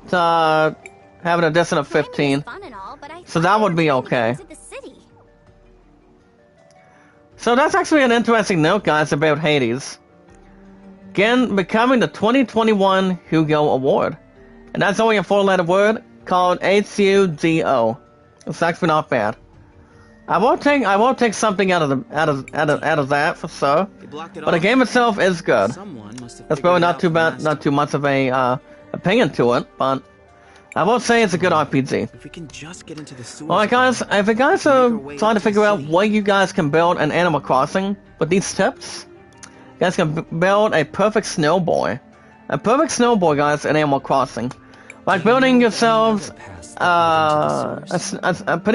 to have an addition of 15, so that would be okay. So that's actually an interesting note, guys, about Hades. Again, becoming the 2021 Hugo Award. And that's only a 4-letter word called Hugo. It's actually not bad. I won't take something out of that for sure. But the game itself is good. That's probably not too much of a opinion to it, but I will say it's a good RPG. If we can just get into the sewers. Alright guys, if you guys are trying to figure out what you guys can build in Animal Crossing with these tips, you guys can build a perfect snowboy. A perfect snowboy, guys, in Animal Crossing. Like building yourselves pretty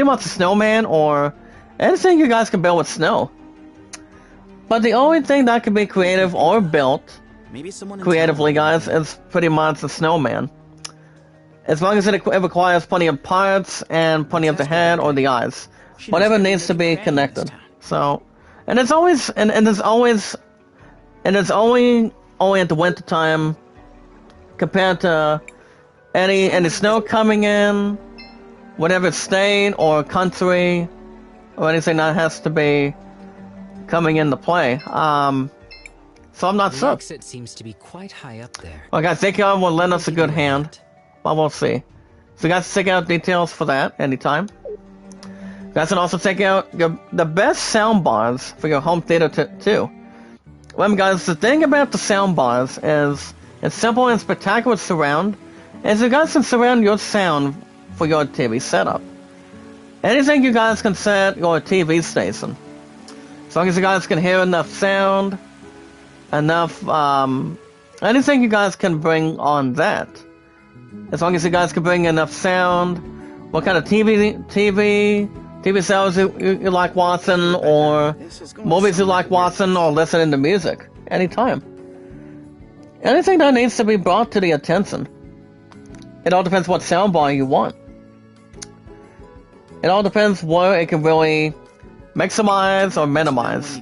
much a snowman or anything you guys can build with snow. But the only thing that can be creative or built creatively, guys, is pretty much a snowman. As long as it requires plenty of parts and plenty of the head or the eyes. Whatever needs to be connected. So, and it's always, and it's only at the winter time compared to any snow coming in, whatever state or country or anything that has to be coming into play. So I'm not The sure. exit seems to be quite high up there. Well, guys, thank you all for lending us a good hand. But we'll see. So, guys, check out details for that anytime. You guys can also check out the best sound bars for your home theater too. Remember, guys, the thing about the sound bars is it's simple and spectacular surround. As you guys can surround your sound for your TV setup. Anything you guys can set your TV station. As long as you guys can hear enough sound, enough, anything you guys can bring on that. As long as you guys can bring enough sound, what kind of TV shows you like watching, or movies you like watching, or listening to music, anytime. Anything that needs to be brought to the attention. It all depends what soundbar you want. It all depends where it can really maximize or minimize.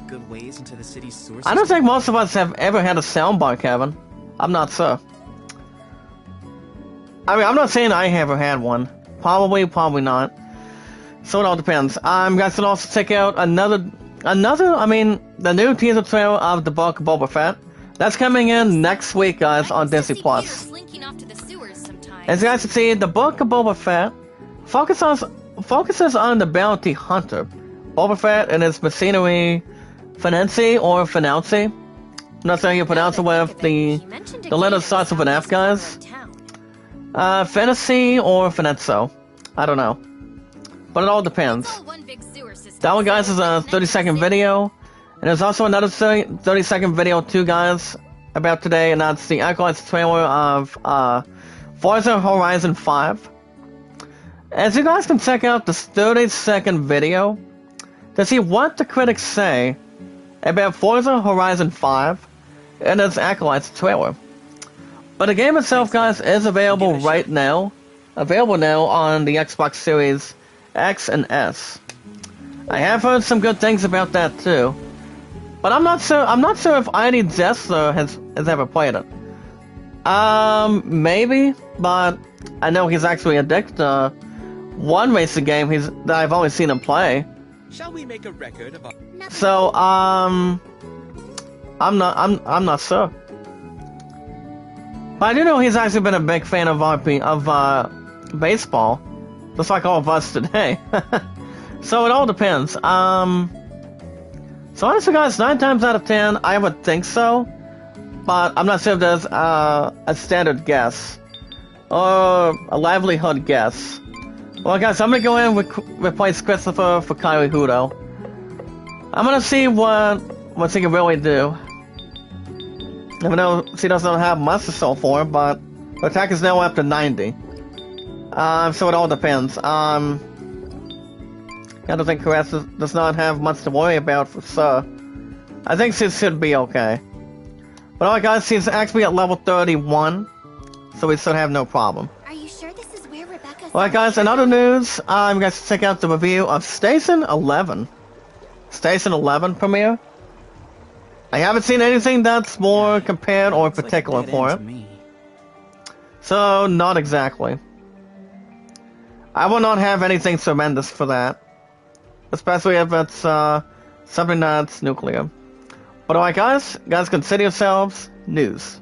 I don't think most of us have ever had a soundbar, Kevin. I'm not sure. I mean, I'm not saying I ever had one. Probably not. So it all depends. You guys can also check out the new teaser trailer of the book Boba Fett. That's coming in next week, guys, on Disney Plus. As you guys can see, the book of Boba Fett focuses on the bounty hunter, Boba Fett, and his machinery, Financy or Financy. I'm not saying you pronounce it with the letter starts with an F, guys. Fantasy or Finezzo. I don't know. But it all depends. That one, guys, is a 30-second video. And there's also another 30-second video, too, guys, about today. And that's the Acolytes trailer of Forza Horizon 5. As you guys can check out this 30-second video to see what the critics say about Forza Horizon 5 and its Acolytes trailer. But the game itself, guys, is available right now. Available now on the Xbox Series X and S. I have heard some good things about that too. But I'm not sure if ID Jessler has ever played it. Maybe, but I know he's actually addicted to one racing game that I've only seen him play. Shall we make a record of our... So, I'm not sure. But I do know he's actually been a big fan of baseball, just like all of us today. So it all depends. So honestly, guys, 9 times out of 10, I would think so, but I'm not sure if there's a standard guess or a livelihood guess. Well, guys, I'm gonna go in and replace Christopher for Kylie Hudo. I'm gonna see what she can really do. Even though she doesn't have much to show for her, but her attack is now up to 90. So it all depends. I don't think Cris does not have much to worry about for sure. I think she should be okay. But alright, guys, she's actually at level 31, so we should have no problem. Are you sure this is where Rebecca? Alright, guys, in other news, you guys check out the review of Station 11. Station 11 premiere. I haven't seen anything that's more compared or particular for it. So, not exactly. I will not have anything tremendous for that. Especially if it's Something that's nuclear. But alright guys, consider yourselves news.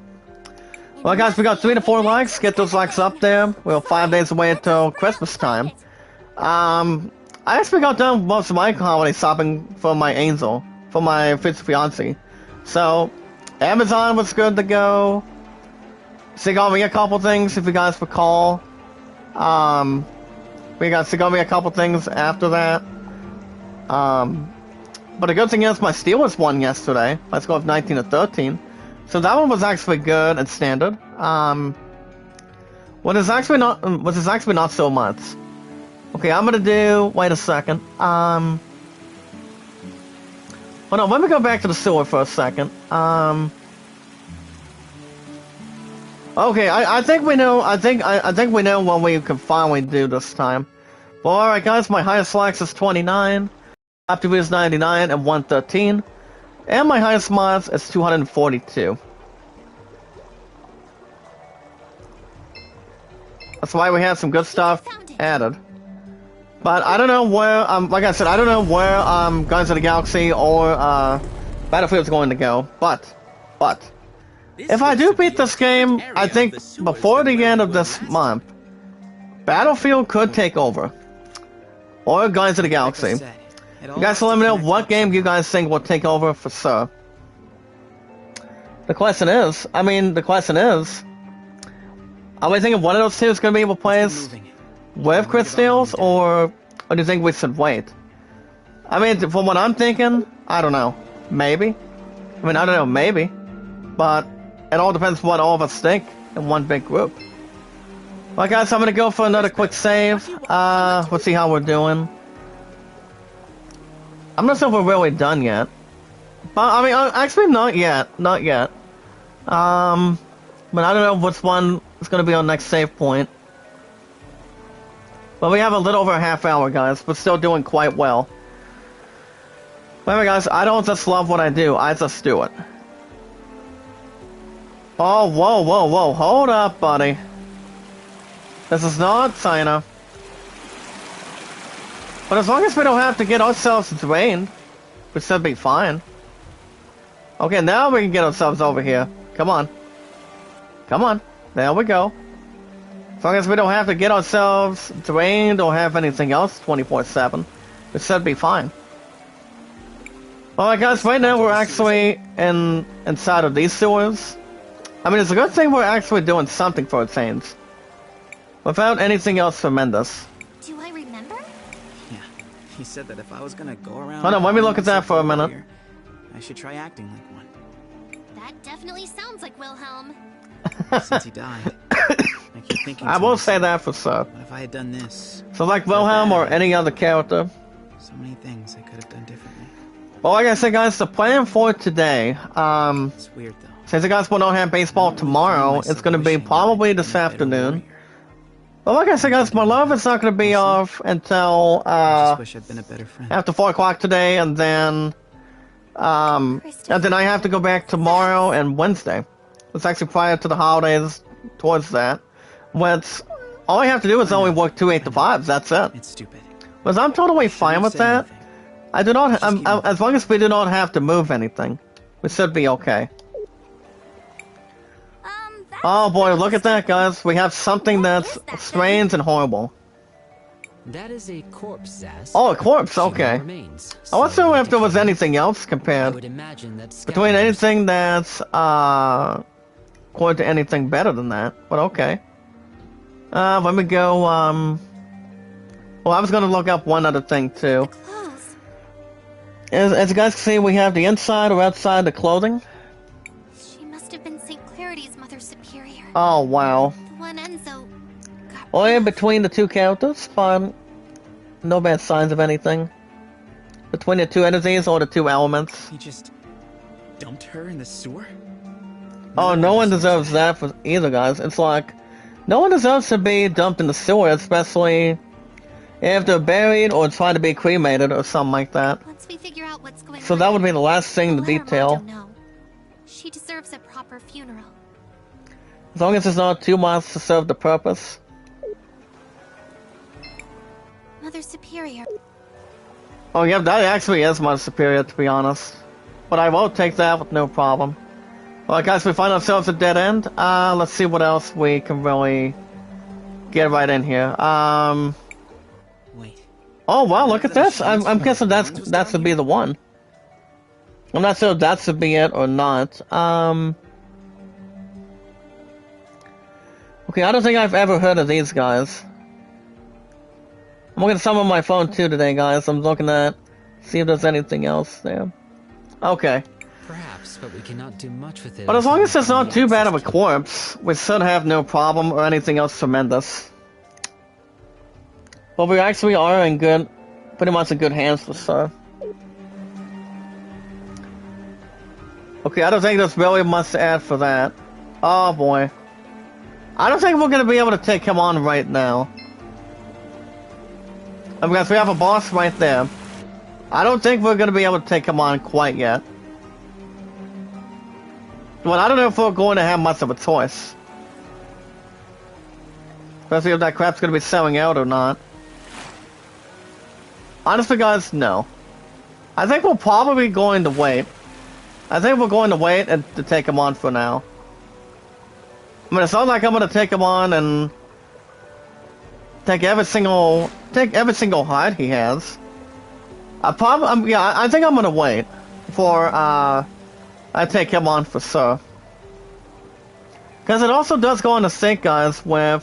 Well guys, we got 3 to 4 likes. Get those likes up there. We're 5 days away until Christmas time. I actually got done most of my holiday shopping for my Angel, for my future fiance. So, Amazon was good to go. She got me a couple things, if you guys recall. She got me a couple things after that. But the good thing is my Steelers won yesterday. Let's go with 19 to 13. So that one was actually good and standard. What is actually not so much. Okay, I'm gonna do. Wait a second. Hold on. Let me go back to the sewer for a second. Okay, I think we know. I think we know what we can finally do this time. Well, all right, guys. My highest likes is 29. Active is 99 and 113. And my highest mods is 242. That's why we have some good stuff added. But I don't know where, like I said, I don't know where Guardians of the Galaxy or Battlefield's going to go. But if I do beat this game, I think before the end of this month, Battlefield could take over. Or Guardians of the Galaxy. You guys let me know what game you guys think will take over for sure. The question is, are we thinking one of those two is going to be replaced with Cris, or do you think we should wait? I mean, from what I'm thinking, I don't know. Maybe. I don't know, maybe. But it all depends what all of us think in one big group. Well, guys, I'm going to go for another quick save. Let's see how we're doing. I'm not sure if we're really done yet. But, actually not yet. But I don't know which one is going to be our next save point. But we have a little over a half hour, guys, but still doing quite well. Remember, guys, I don't just love what I do, I just do it. Oh, whoa, hold up, buddy. This is not China. But as long as we don't have to get ourselves drained, we should be fine. Okay, now we can get ourselves over here. Come on. There we go. As long as we don't have to get ourselves drained or have anything else 24/7, we should be fine. Alright guys, right now we're actually inside of these sewers. It's a good thing we're actually doing something for a change. Without anything else tremendous. Do I remember? Yeah, he said that if I was gonna go around... Hold on, let me look at that for a minute. I should try acting like one. That definitely sounds like Wilhelm. Since he died, I keep thinking I will say that for sure. What if I had done this? So like Wilhelm or any other character. So many things I could have done differently. Well, like I said, guys, the plan for today, It's weird though. since you guys will not have baseball tomorrow, it's going to be probably this afternoon. But like I said, guys, my love is not going to be off until I just wish I'd been a better friend. after 4 o'clock today, and then I have to go back tomorrow and Wednesday. It's actually prior to the holidays towards that. Which, all I have to do is only work 2 8 to 5s, that's it. It's stupid. Because I'm totally fine with that. I do not, as long as we do not have to move anything, we should be okay. Oh boy, look at that, guys. We have something that's strange and horrible. That is a corpse, Zaz. Oh, a corpse, okay. I wasn't sure if there was anything else I compared would imagine that between scavengers- anything that's, according to anything better than that, but okay. Let me go, well, I was gonna look up one other thing, too. Clothes. As you guys can see, we have the inside or outside the clothing. She must have been St. Clarity's Mother Superior. Oh, wow. The one Enzo got Or rid in of. between the two characters, but no bad signs of anything. Between the two entities or the two elements. He just dumped her in the sewer? Oh, no one deserves that for either, guys. It's like, no one deserves to be dumped in the sewer, especially if they're buried or trying to be cremated or something like that. Once we figure out what's going So on, that would be the last thing to we'll let her detail. motto know. She deserves a proper funeral. As long as it's not too much to serve the purpose. Mother Superior. Oh yeah, that actually is much superior, to be honest. But I will take that with no problem. Alright guys, we find ourselves a dead end. Let's see what else we can really get right in here. Wait. Oh wow, look at this! I'm guessing that should be the one. I'm not sure if that should be it or not. Okay, I don't think I've ever heard of these guys. I'm looking at some on my phone too today, guys. I'm looking at see if there's anything else there. Okay. Perhaps, but we cannot do much with it. But as long as it's until we not find too the bad of a access key. corpse, we should have no problem or anything else tremendous. But we actually are in good, pretty much in good hands for sure. Okay, I don't think there's really much to add for that. Oh boy. I don't think we're gonna be able to take him on right now. Because we have a boss right there. I don't think we're gonna be able to take him on quite yet. Well, I don't know if we're going to have much of a choice. Especially if that crap's gonna be selling out or not. Honestly, guys, no. I think we're probably going to wait. I think we're going to wait and to take him on for now. I mean, it's not like I'm gonna take him on and take every single hide he has. I think I'm gonna wait for I take him on for sure. Because it also does go in the sync, guys, with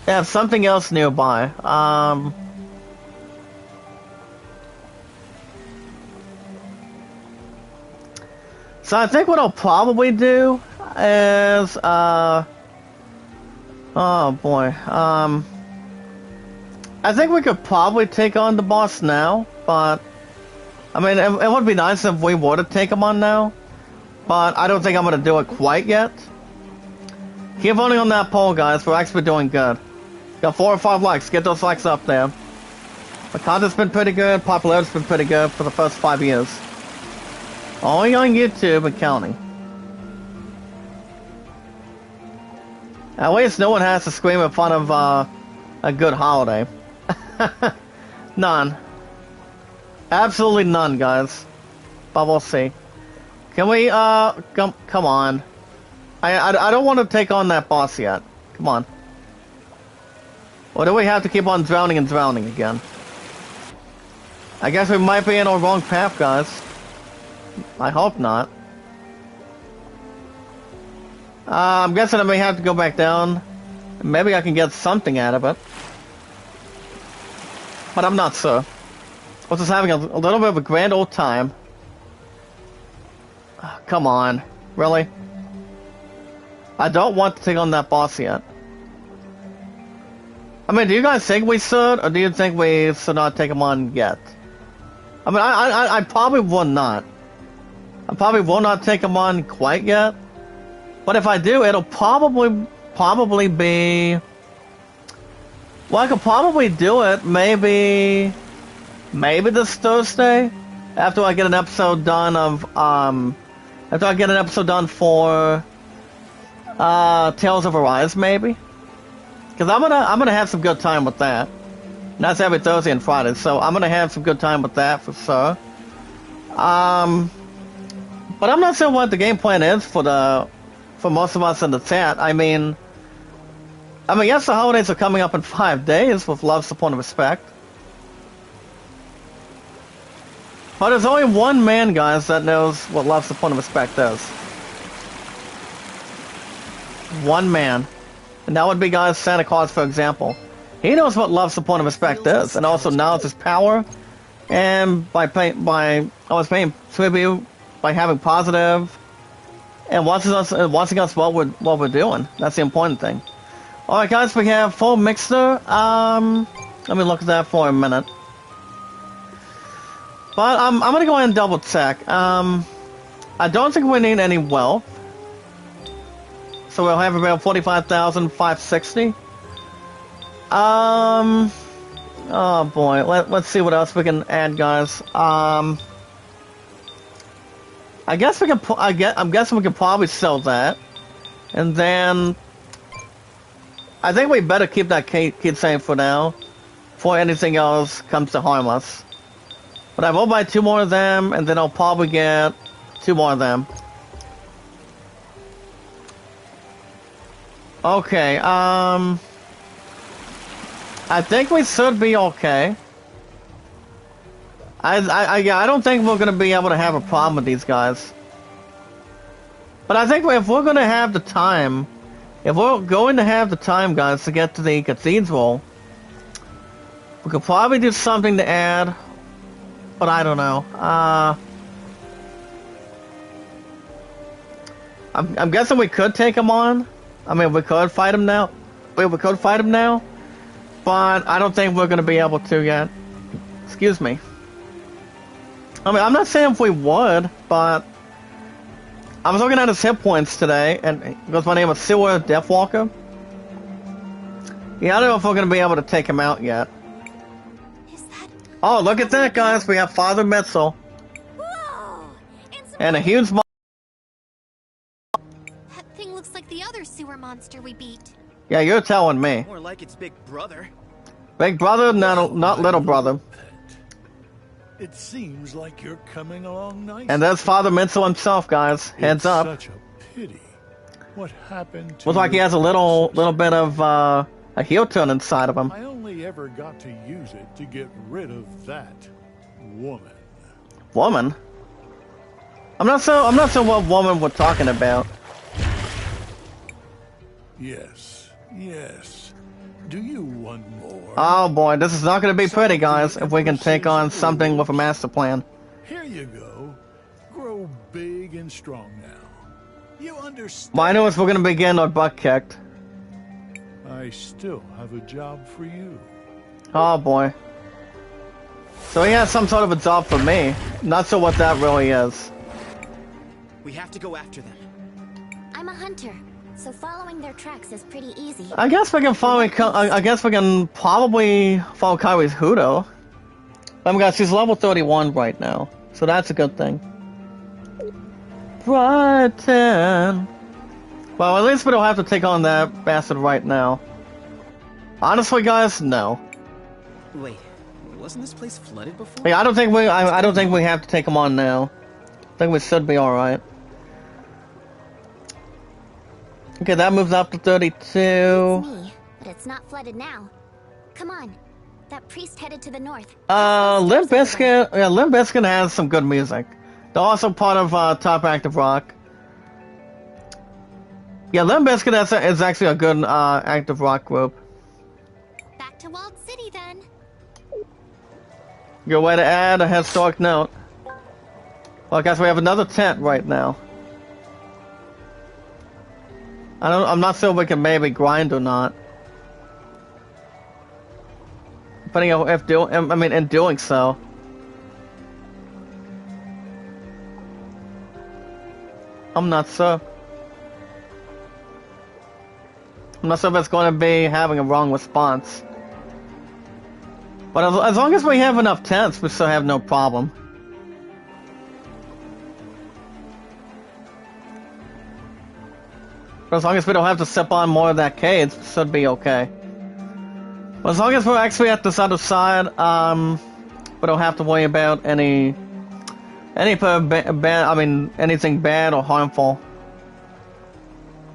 they have something else nearby. So I think what I'll probably do is oh boy. I think we could probably take on the boss now, but I mean, it would be nice if we were to take him on now, but I don't think I'm going to do it quite yet. Keep voting on that poll, guys. We're actually doing good. Got 4 or 5 likes. Get those likes up there. The content's been pretty good. Popularity's been pretty good for the first 5 years. Only on YouTube and counting. At least no one has to scream in front of a good holiday. None. Absolutely none, guys. But we'll see. Can we, come on. I don't want to take on that boss yet. Come on. Or do we have to keep on drowning and drowning again? I guess we might be in a wrong path, guys. I hope not. I'm guessing I may have to go back down. Maybe I can get something out of it. But I'm not sure. We're just having a little bit of a grand old time. Come on. Really? I don't want to take on that boss yet. I mean, do you guys think we should? Or do you think we should not take him on yet? I mean, I probably will not. I probably will not take him on quite yet. But if I do, it'll probably be... Well, I could probably do it maybe this Thursday after I get an episode done of after I get an episode done for Tales of Arise, maybe. Because I'm gonna have some good time with that. And that's every Thursday and Friday, so I'm gonna have some good time with that for sure. But I'm not sure what the game plan is for most of us in the chat. I mean, yes, the holidays are coming up in 5 days with love, support, and respect. But there's only one man, guys, that knows what love, support, and respect is. One man. And that would be, guys, Santa Claus, for example. He knows what love, support, and respect is, and also knows his power. And by paying tribute, by having positive, and watching us what we're doing. That's the important thing. Alright guys, we have full mixer. Let me look at that for a minute. But I'm gonna go ahead and double check. I don't think we need any wealth. So we'll have about 45,560. Oh boy, let's see what else we can add, guys. I guess we can. I'm guessing we can probably sell that, and then I think we better keep that keychain for now. before anything else comes to harm us. But I will buy 2 more of them, and then I'll probably get 2 more of them. Okay, I think we should be okay. I don't think we're gonna be able to have a problem with these guys. But I think if we're gonna have the time, guys, to get to the cathedral, we could probably do something to add, but I don't know. I'm guessing we could take him on. I mean, we could fight him now. But I don't think we're gonna be able to yet. Excuse me. I mean, I'm not saying if we would, but I was looking at his hit points today, and because my name is Sewer Deathwalker. Yeah, I don't know if we're gonna be able to take him out yet. Is that... Oh, look at that, guys! We have Father Mitzel. Whoa! And a huge That thing looks like the other sewer monster we beat. Yeah, you're telling me. More like it's Big Brother. Big brother? No, not little brother. It seems like you're coming along nicely. And there's Father Mitzel himself, guys. Heads up. Such a pity. What happened to Looks like he has a little bit of a heel turn inside of him. I only ever got to use it to get rid of that woman. Woman? I'm not sure what woman we're talking about. Yes. Do you want more? Oh boy, this is not going to be pretty, guys, if we can take on something with a master plan. Here you go. Grow big and strong now. You understand? Well, I know we're going to be getting our butt kicked. I still have a job for you. Oh boy. So he has some sort of a job for me. Not sure what that really is. We have to go after them. I'm a hunter, so following their tracks is pretty easy. I guess we can follow. I guess we can probably follow Kyrie's Hudo. Guys, she's level 31 right now, so that's a good thing. Brighton. Well, at least we don't have to take on that bastard right now. Honestly, guys, no. Wait, wasn't this place flooded before? Yeah, I don't think we have to take him on now. I think we should be all right. Okay, that moves up to 32. It's me, but it's not flooded now. Come on. That priest headed to the north. Limp Bizkit has some good music. They're also part of Top Active Rock. Yeah, Limp Bizkit is actually a good active rock group. Back to Walled City then. Good way to add a historic note. Well, guys, we have another tent right now. I'm not sure if we can maybe grind or not. Depending on in doing so. I'm not sure. I'm not sure if it's going to be having a wrong response. But as long as we have enough tents, we still have no problem. But as long as we don't have to step on more of that cage, it should be okay. But as long as we're actually at this other side, we don't have to worry about anything bad or harmful.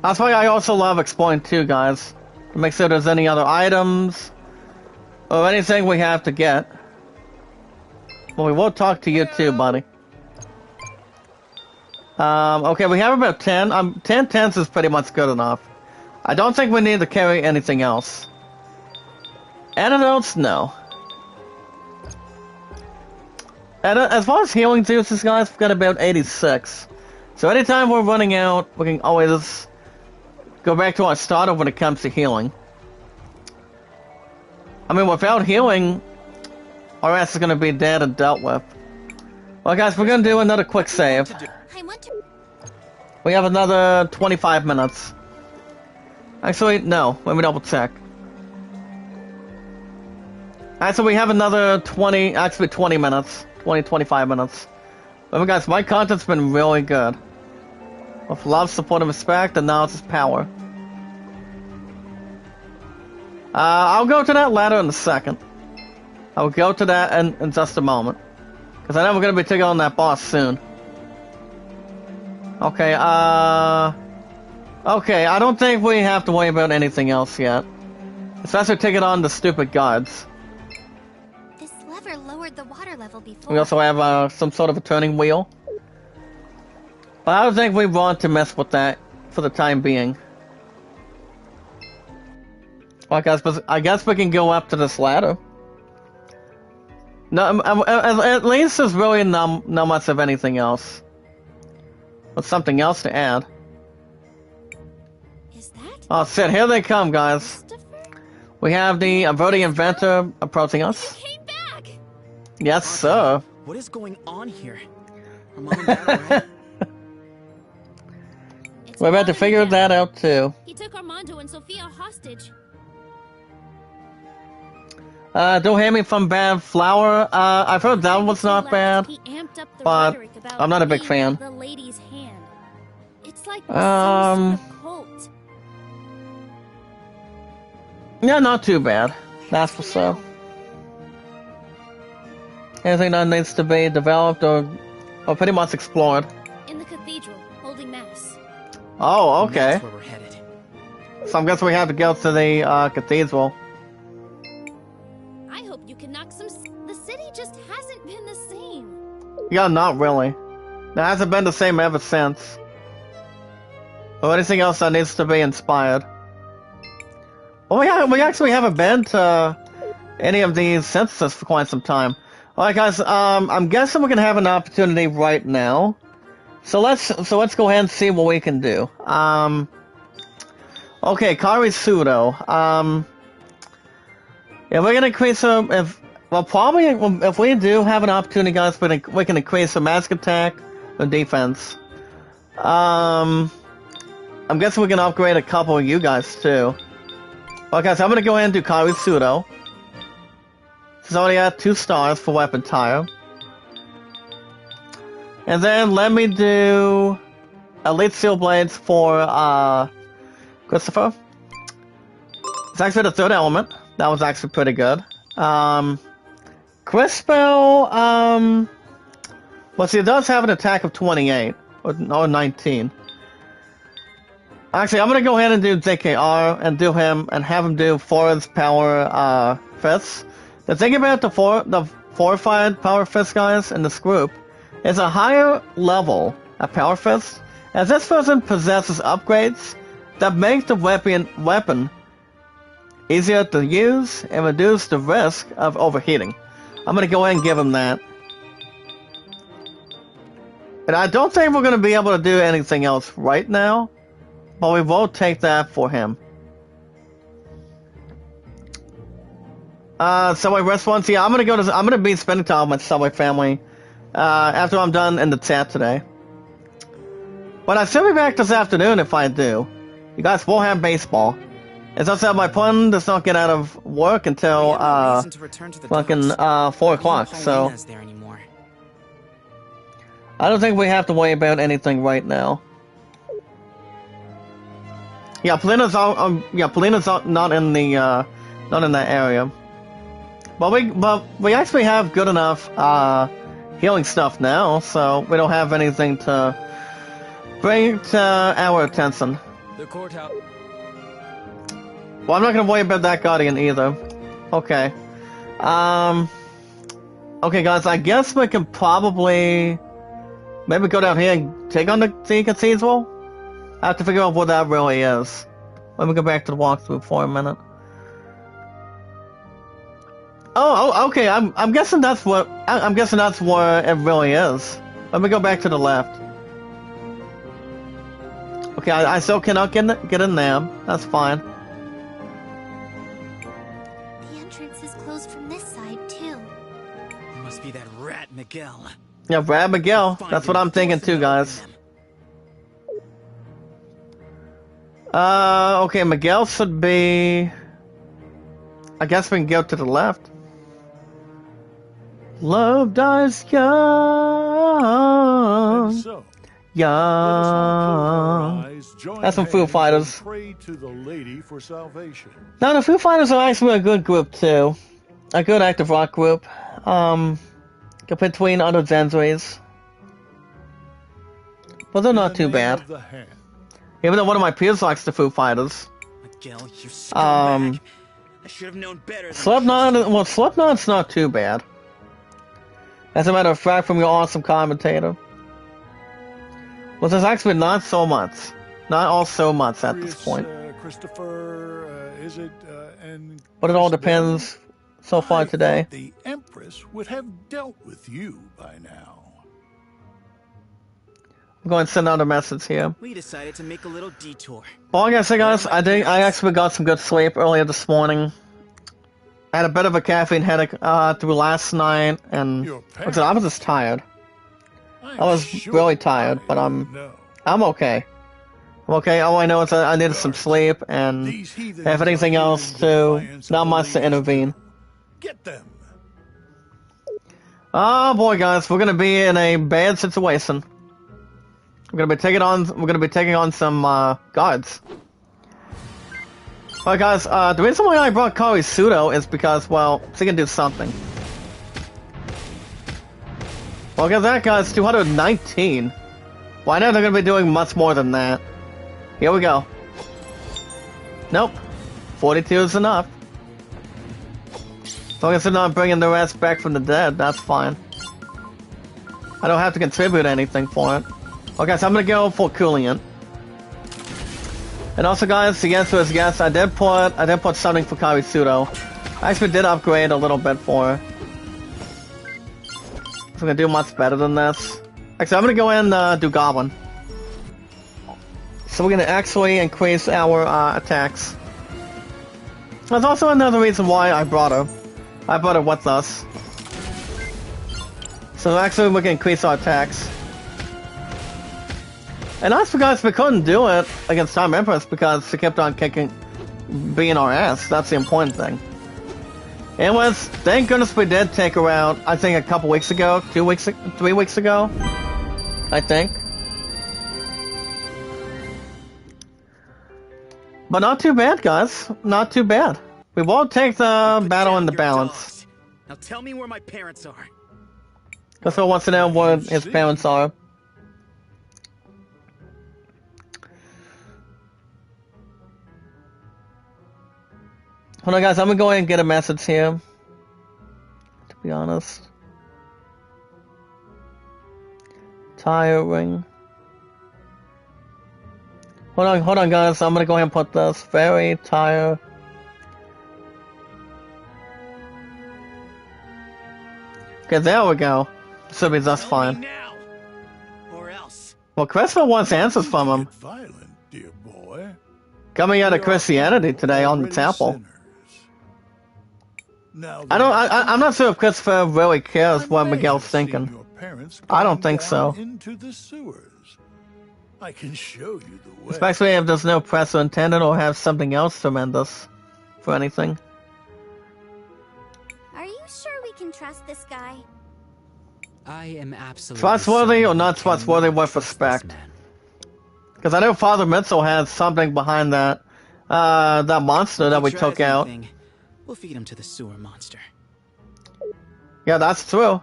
That's why I also love exploring too, guys. To make sure there's any other items or anything we have to get. Well, we will talk to you too, buddy. Okay, we have about 10. 10 tents is pretty much good enough. I don't think we need to carry anything else. Antidotes? No. And as far as healing juices, guys, we've got about 86. So anytime we're running out, we can always go back to our starter when it comes to healing. I mean, without healing, our ass is going to be dead and dealt with. Well, guys, we're going to do another quick save. I want to... We have another 25 minutes. Actually, no. Let me double check. Actually, we have another 20 minutes. 25 minutes. Remember, guys, my content's been really good. With love, support, and respect, and now it's just power. I'll go to that ladder in a second. I'll go to that in just a moment. Because I know we're going to be taking on that boss soon. Okay, okay, I don't think we have to worry about anything else yet. Especially taking on the stupid guards. This lever lowered the water level before. We also have some sort of a turning wheel. But I don't think we want to mess with that for the time being. Well, I guess we can go up to this ladder. No, at least there's really not much of anything else. With something else to add. Is that? Oh shit, here they come, guys. We have the Averti Inventor approaching us. He came back! Yes, sir. What is going on here? Are Mom and Dad alright? We're about to figure that out too. He took Armando and Sophia hostage. Don't hate me from Bad Flower. I've heard that was not bad. He amped up the But rhetoric about I'm not a big being fan. The lady's hand. It's like Um, some sort of cult. Yeah, not too bad. That's for sure. Anything that needs to be developed or pretty much explored. In the cathedral, holding mass. Oh, okay. That's where we're headed. So I guess we have to go to the cathedral. I hope you can knock some. The city just hasn't been the same. Yeah, not really. It hasn't been the same ever since. Or anything else that needs to be inspired. Well, we actually haven't been to any of these censuses for quite some time. Alright guys, I'm guessing we're gonna have an opportunity right now. So let's go ahead and see what we can do. Okay, Kari Pseudo. Yeah, we're gonna increase some. If we do have an opportunity, guys, we can increase some magic attack and defense. I'm guessing we can upgrade a couple of you guys too. Okay, so I'm gonna go ahead and do Kari Pseudo. She's already at 2 stars for weapon tire. And then let me do Elite Steel Blades for Christopher. It's actually the 3rd element. That was actually pretty good. Cris spell, well, see, it does have an attack of 28 or 19. Actually, I'm gonna go ahead and do JKR and do him and have him do Forest Power Fists. The thing about the fortified Power Fist guys in this group is a higher level of Power Fist, as this person possesses upgrades that make the weapon easier to use and reduce the risk of overheating. I'm gonna go ahead and give him that. And I don't think we're gonna be able to do anything else right now, but we will take that for him. Subway restaurants. Yeah, I'm gonna be spending time with my Subway family after I'm done in the chat today. But I should be back this afternoon if I do. You guys will have baseball. It's also that my plan does not get out of work until fucking 4 o'clock. So I don't think we have to worry about anything right now. Yeah, Polina's not in that area. But we actually have good enough healing stuff now, so we don't have anything to bring to our attention. The courthouse. Well, I'm not gonna worry about that guardian either. Okay. Okay, guys. I guess we can probably maybe go down here and take on the cathedral. I have to figure out what that really is. Let me go back to the walkthrough for a minute. Oh, okay. I'm guessing that's what I'm guessing that's where it really is. Let me go back to the left. Okay, I still cannot get in there. That's fine. The entrance is closed from this side too. It must be that rat Miguel. Yeah, Brad Miguel. That's what I'm thinking too, guys. Okay, Miguel should be. I guess we can go to the left. Love dies young. And so, Young. That's some Foo Fighters. Pray to the lady for salvation. Now, the Foo Fighters are actually a good group, too. a good active rock group. Between other genres. But they're not too bad. Of the hand. Even though one of my peers likes the Foo Fighters. Miguel, you scumbag. I should have known better than Slipknot's not too bad. As a matter of fact, from your awesome commentator. Well, there's actually not so much. Not all so much at this point. Christopher, is it, and... But it all depends so far today. The Empress would have dealt with you by now. I'm going to send out a message here. We decided to make a little detour. Well, like I say, guys, I actually got some good sleep earlier this morning. I had a bit of a caffeine headache through last night, and I was just tired. I was really tired, but I'm okay. I'm okay. All I know is that I needed some sleep, and if anything else, too, not much to intervene. Get them. Oh boy, guys, we're gonna be in a bad situation. We're gonna be taking on some guards. Alright, guys. The reason why I brought Cris Pseudo is because, well, she can do something. Well, get that, guys. 219. Well, I know they're gonna be doing much more than that. Here we go. Nope. 42 is enough. As long as they're not bringing the rest back from the dead, that's fine. I don't have to contribute anything for it. Okay, so I'm gonna go for Coolant. And also, guys, the answer is yes. I did put something for Cris Pseudo. I actually did upgrade a little bit for her. So I'm gonna do much better than this. Actually, I'm gonna go in and do Goblin. So we're gonna actually increase our attacks. There's also another reason why I brought her. I brought her with us. So actually we can increase our attacks. And also, guys, we couldn't do it against Time Empress because she kept on being our ass. That's the important thing. Anyways, thank goodness we did take her out, I think a couple weeks ago, 3 weeks ago, I think. But not too bad, guys. Not too bad. We won't take the battle in the balance. Dogs. Now tell me where my parents are. Because Phil wants to know where his parents are. Hold on, guys. I'm gonna go ahead and get a message here. To be honest. Tiring. Hold on, guys. I'm gonna go ahead and put this. Very tired. Okay, there we go. Should be just fine. Now, or else. Well, Christopher wants answers from him. Violent, dear boy. Coming out of Christianity today on the temple. I'm not sure if Christopher really cares what Miguel's thinking. I don't think so. Into the sewers. I can show you the way. Especially if there's no press intended or have something else tremendous for anything. Are you sure we can trust this guy? I am absolutely Trustworthy or not trustworthy with respect. Because I know Father Mitchell has something behind that monster that we took out. We'll feed him to the sewer monster. Yeah, that's true.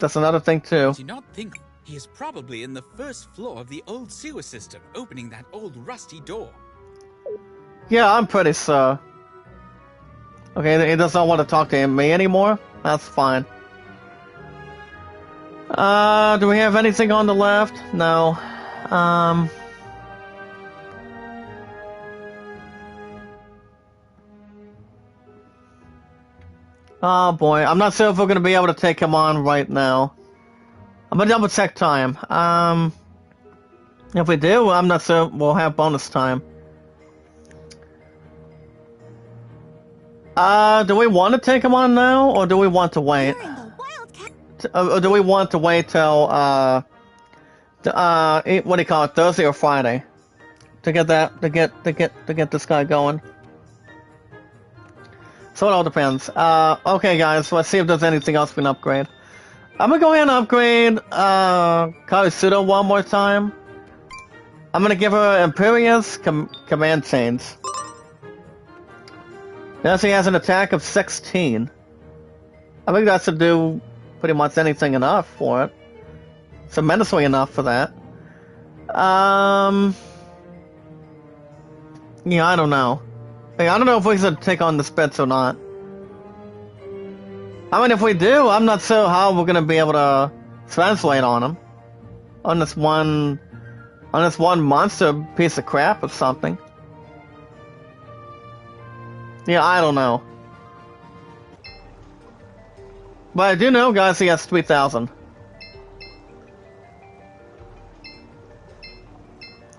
That's another thing too. Do you not think he is probably in the first floor of the old sewer system, opening that old rusty door? Yeah, I'm pretty sure. Okay, he does not want to talk to me anymore? That's fine. Do we have anything on the left? No. Oh boy, I'm not sure if we're gonna be able to take him on right now. I'm gonna double check time. If we do, I'm not sure we'll have bonus time. Do we want to take him on now, or do we want to wait? Or do we want to wait till, what do you call it, Thursday or Friday? To get this guy going? So it all depends. Okay guys, let's see if there's anything else we can upgrade. I'm gonna go ahead and upgrade, Cris Pseudo one more time. I'm gonna give her Imperious Command Chains. Now she has an attack of 16. I think that should do pretty much anything enough for it. Tremendously enough for that. Yeah, I don't know. Like, I don't know if we should take on the Spitz or not. I mean, if we do, I'm not sure how we're gonna be able to translate on him. On this one monster piece of crap or something. Yeah, I don't know. But I do know, guys, he has 3,000.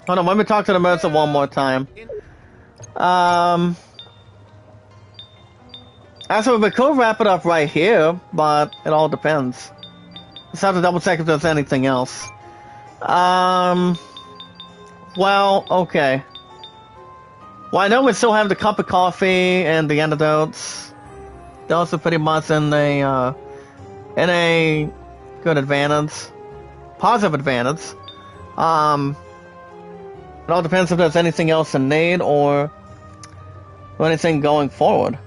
Hold on, let me talk to the Mercer one more time. Actually, we could wrap it up right here, but it all depends. Just have to double check if there's anything else. Well, okay. Well, I know we still have the cup of coffee and the antidotes. Those are pretty much in a good advantage. Positive advantage. It all depends if there's anything else in need or anything going forward.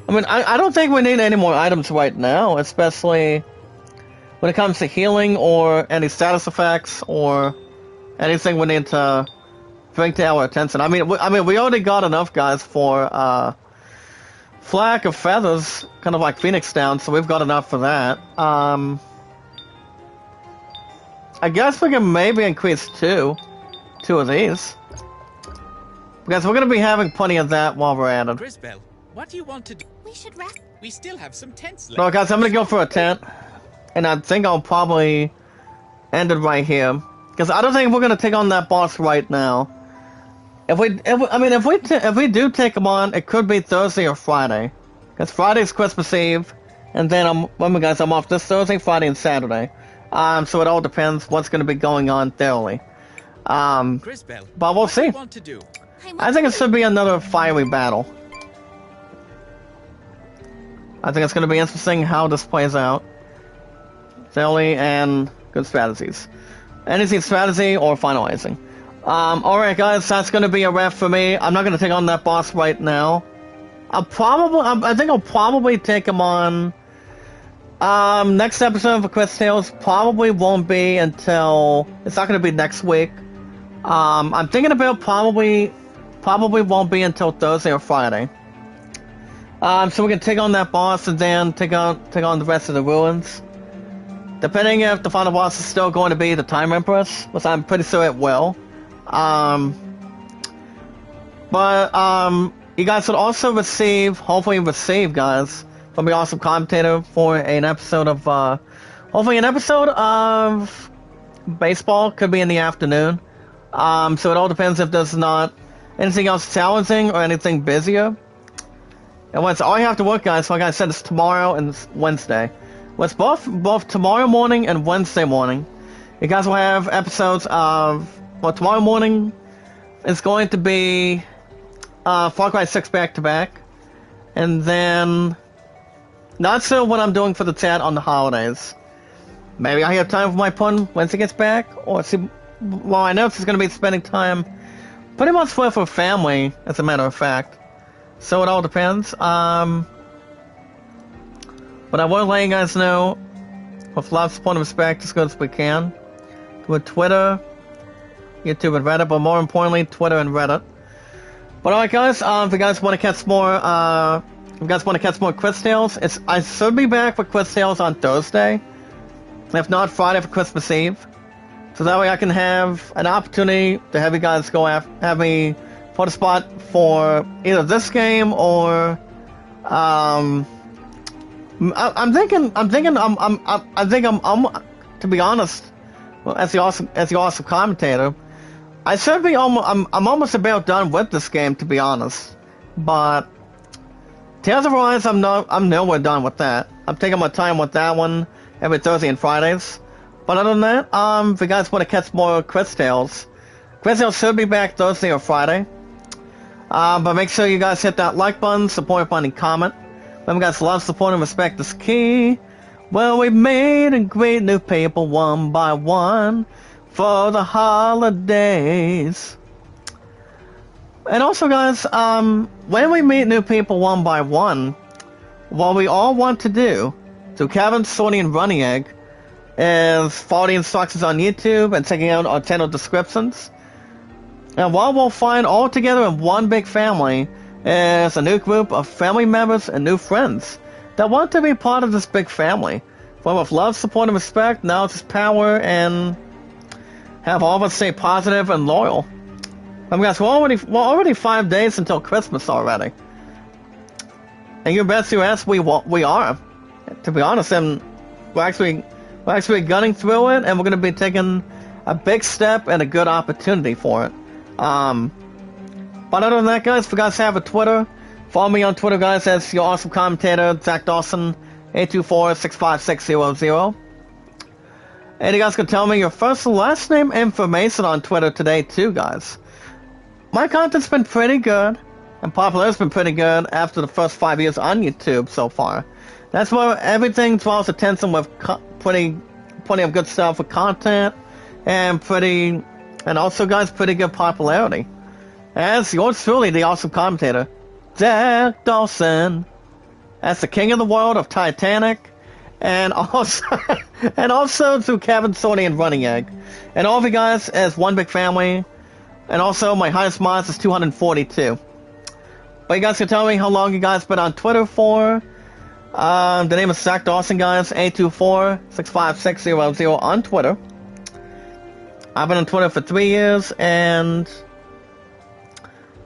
I mean, I don't think we need any more items right now, especially when it comes to healing or any status effects or anything we need to bring to our attention. I mean, we already got enough, guys, for Flack of Feathers, kind of like Phoenix Down, so we've got enough for that. I guess we can maybe increase two of these. Because we're going to be having plenty of that while we're at it. Grisbell, what do you want to do? We should rest. We still have some tents left. No, guys, I'm going to go for a tent. And I think I'll probably end it right here. Because I don't think we're going to take on that boss right now. If we do take him on, it could be Thursday or Friday. Because Friday's Christmas Eve. And then I'm off this Thursday, Friday, and Saturday. So it all depends what's going to be going on thoroughly. Grisbell, but we'll see. What do you want to do? I think it should be another fiery battle. I think it's going to be interesting how this plays out. Thoroughly and good strategies. Anything strategy or finalizing. Alright guys, that's going to be a wrap for me. I'm not going to take on that boss right now. I think I'll probably take him on. Next episode of Cris Tales probably won't be until, it's not going to be next week. I'm thinking about probably won't be until Thursday or Friday. So we can take on that boss and then take on the rest of the ruins. Depending if the final boss is still going to be the Time Empress, which I'm pretty sure it will. You guys will also hopefully receive, guys, from the awesome commentator for an episode of, hopefully an episode of baseball, could be in the afternoon. So it all depends if there's not anything else challenging or anything busier. And all you have to work, guys, like I said, it's tomorrow and Wednesday. It's both tomorrow morning and Wednesday morning. You guys will have episodes of, well, tomorrow morning is going to be Far Cry 6 back-to-back. And then, not sure what I'm doing for the chat on the holidays. Maybe I have time for my pun once it gets back, or see. Well, I know she's going to be spending time pretty much with her family, as a matter of fact. So it all depends. But I will let you guys know, with love, support, and respect, as good as we can. With Twitter, YouTube, and Reddit, but more importantly, Twitter and Reddit. But alright, guys, if you guys want to catch more, Cris Tales, I should be back for Cris Tales on Thursday. If not, Friday for Christmas Eve. So that way I can have an opportunity to have you guys have me put a spot for either this game or I'm thinking to be honest, well, as the awesome commentator, I should be I'm almost about done with this game, to be honest. But Tales of Arise, I'm nowhere done with that. I'm taking my time with that one every Thursday and Fridays. But other than that, if you guys want to catch more Cris Tales should be back Thursday or Friday. But make sure you guys hit that like button, support button, and comment. Remember, guys, love, support, and respect is key. Well, we made and greet new people one by one for the holidays. And also, guys, when we meet new people one by one, what we all want to do, to Kevin, Sony, and Running Egg is following instructions on YouTube and checking out our channel descriptions. And what we'll find all together in one big family is a new group of family members and new friends that want to be part of this big family. Full of love, support, and respect, knowledge, power, and have all of us stay positive and loyal. Guys, we're already 5 days until Christmas already. And you bet your ass we are. To be honest, and we're actually gunning through it, and we're going to be taking a big step and a good opportunity for it. But other than that, guys, if you guys have a Twitter, follow me on Twitter, guys, as your awesome commentator, Zach Dawson, 824-65600. And you guys can tell me your first and last name information on Twitter today, too, guys. My content's been pretty good, and popularity's been pretty good after the first 5 years on YouTube so far. That's why everything draws attention with plenty of good stuff with content, and also, guys, pretty good popularity. As yours truly, the awesome commentator, Zach Dawson, as the king of the world of Titanic, and also to Kevin, Sony, and Running Egg, and all of you guys as one big family, and also my highest mods is 242. But you guys can tell me how long you guys been on Twitter for. The name is Zach Dawson, guys, 824-65600 on Twitter. I've been on Twitter for 3 years and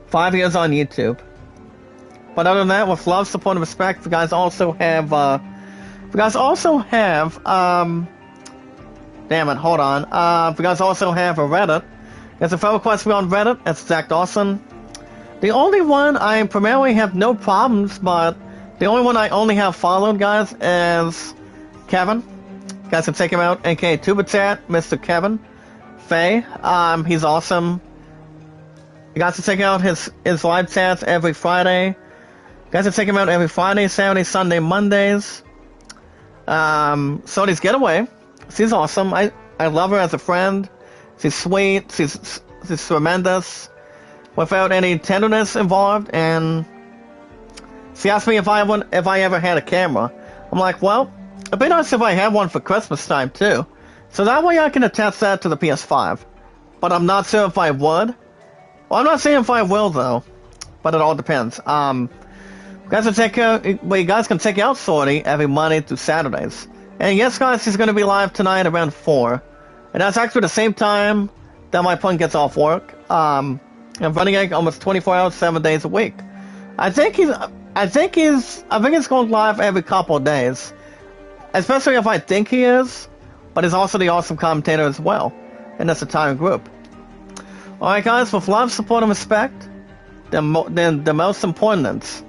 5 years on YouTube. But other than that, with love, support, and respect, you guys also have, damn it, hold on. You guys also have a Reddit. There's a friend request me on Reddit, it's Zach Dawson. The only one I primarily have no problems, but the only one I only have followed, guys, is Kevin. You guys can check him out, aka TubaChat, Mr. Kevin. Faye, he's awesome. You guys can check out his live chats every Friday. You guys can check him out every Friday, Saturday, Sunday, Mondays. Sony's Getaway. She's awesome. I love her as a friend. She's sweet. She's tremendous. Without any tenderness involved. And she asked me if I ever had a camera. I'm like, well, it'd be nice if I had one for Christmas time too. So that way I can attach that to the PS5. But I'm not sure if I would. Well, I'm not saying if I will though. But it all depends. You guys can check out Sorty every Monday through Saturdays. And yes, guys, he's going to be live tonight around 4. And that's actually the same time that my pun gets off work. I'm running like almost 24 hours, 7 days a week. I think he's going live every couple of days. Especially if I think he is. But he's also the awesome commentator as well. And that's a entire group. Alright, guys, with love, support, and respect, the most important.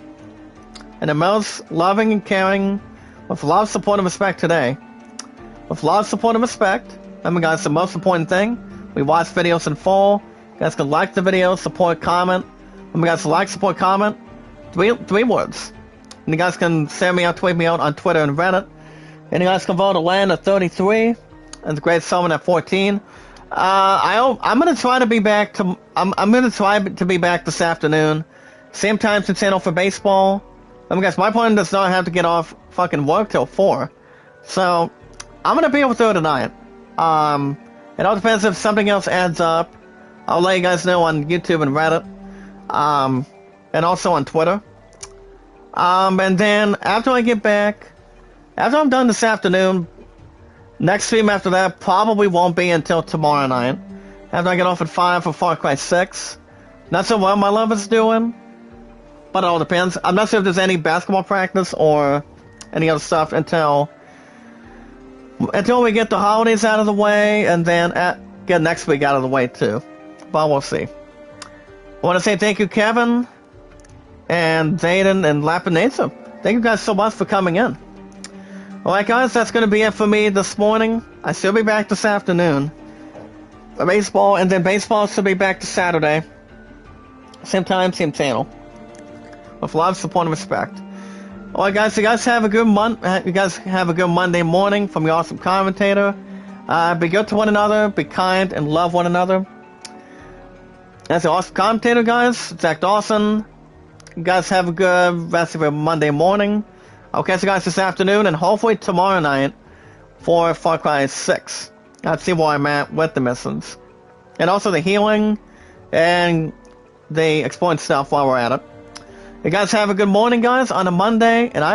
And the most loving and caring, with love, support, and respect today. With love, support, and respect, remember, guys, the most important thing, we watch videos in full. You guys can like the video, support, comment. Remember, guys, like, support, comment, three words. And you guys can send me out, tweet me out on Twitter and Reddit. And you guys can vote to land at 33 and the Great Summon at 14. I'm gonna try to be back I'm gonna try to be back this afternoon. Same time to channel for baseball. Guys, my plan does not have to get off fucking work till 4. So, I'm gonna be able to do it tonight. It all depends if something else adds up. I'll let you guys know on YouTube and Reddit. And also on Twitter. And then, after I get back, after I'm done this afternoon, next stream after that probably won't be until tomorrow night. After I get off at 5 for Far Cry 6. Not so well my love is doing. But it all depends. I'm not sure if there's any basketball practice or any other stuff until we get the holidays out of the way, and then get next week out of the way too. But we'll see. I want to say thank you, Kevin, and Zayden, and Lapinesa. Thank you guys so much for coming in. Alright, guys, that's going to be it for me this morning. I should be back this afternoon for baseball, and then baseball should be back to Saturday. Same time, same channel. With love, support, and respect. Alright, guys, you guys have a good Monday morning from your awesome commentator. Be good to one another, be kind, and love one another. That's the awesome commentator, guys. Zach Dawson. You guys have a good rest of your Monday morning. I'll catch you guys this afternoon and hopefully tomorrow night for Far Cry 6. Let's see where I'm at with the missions. And also the healing and the exploring stuff while we're at it. You guys have a good morning, guys, on a Monday, and I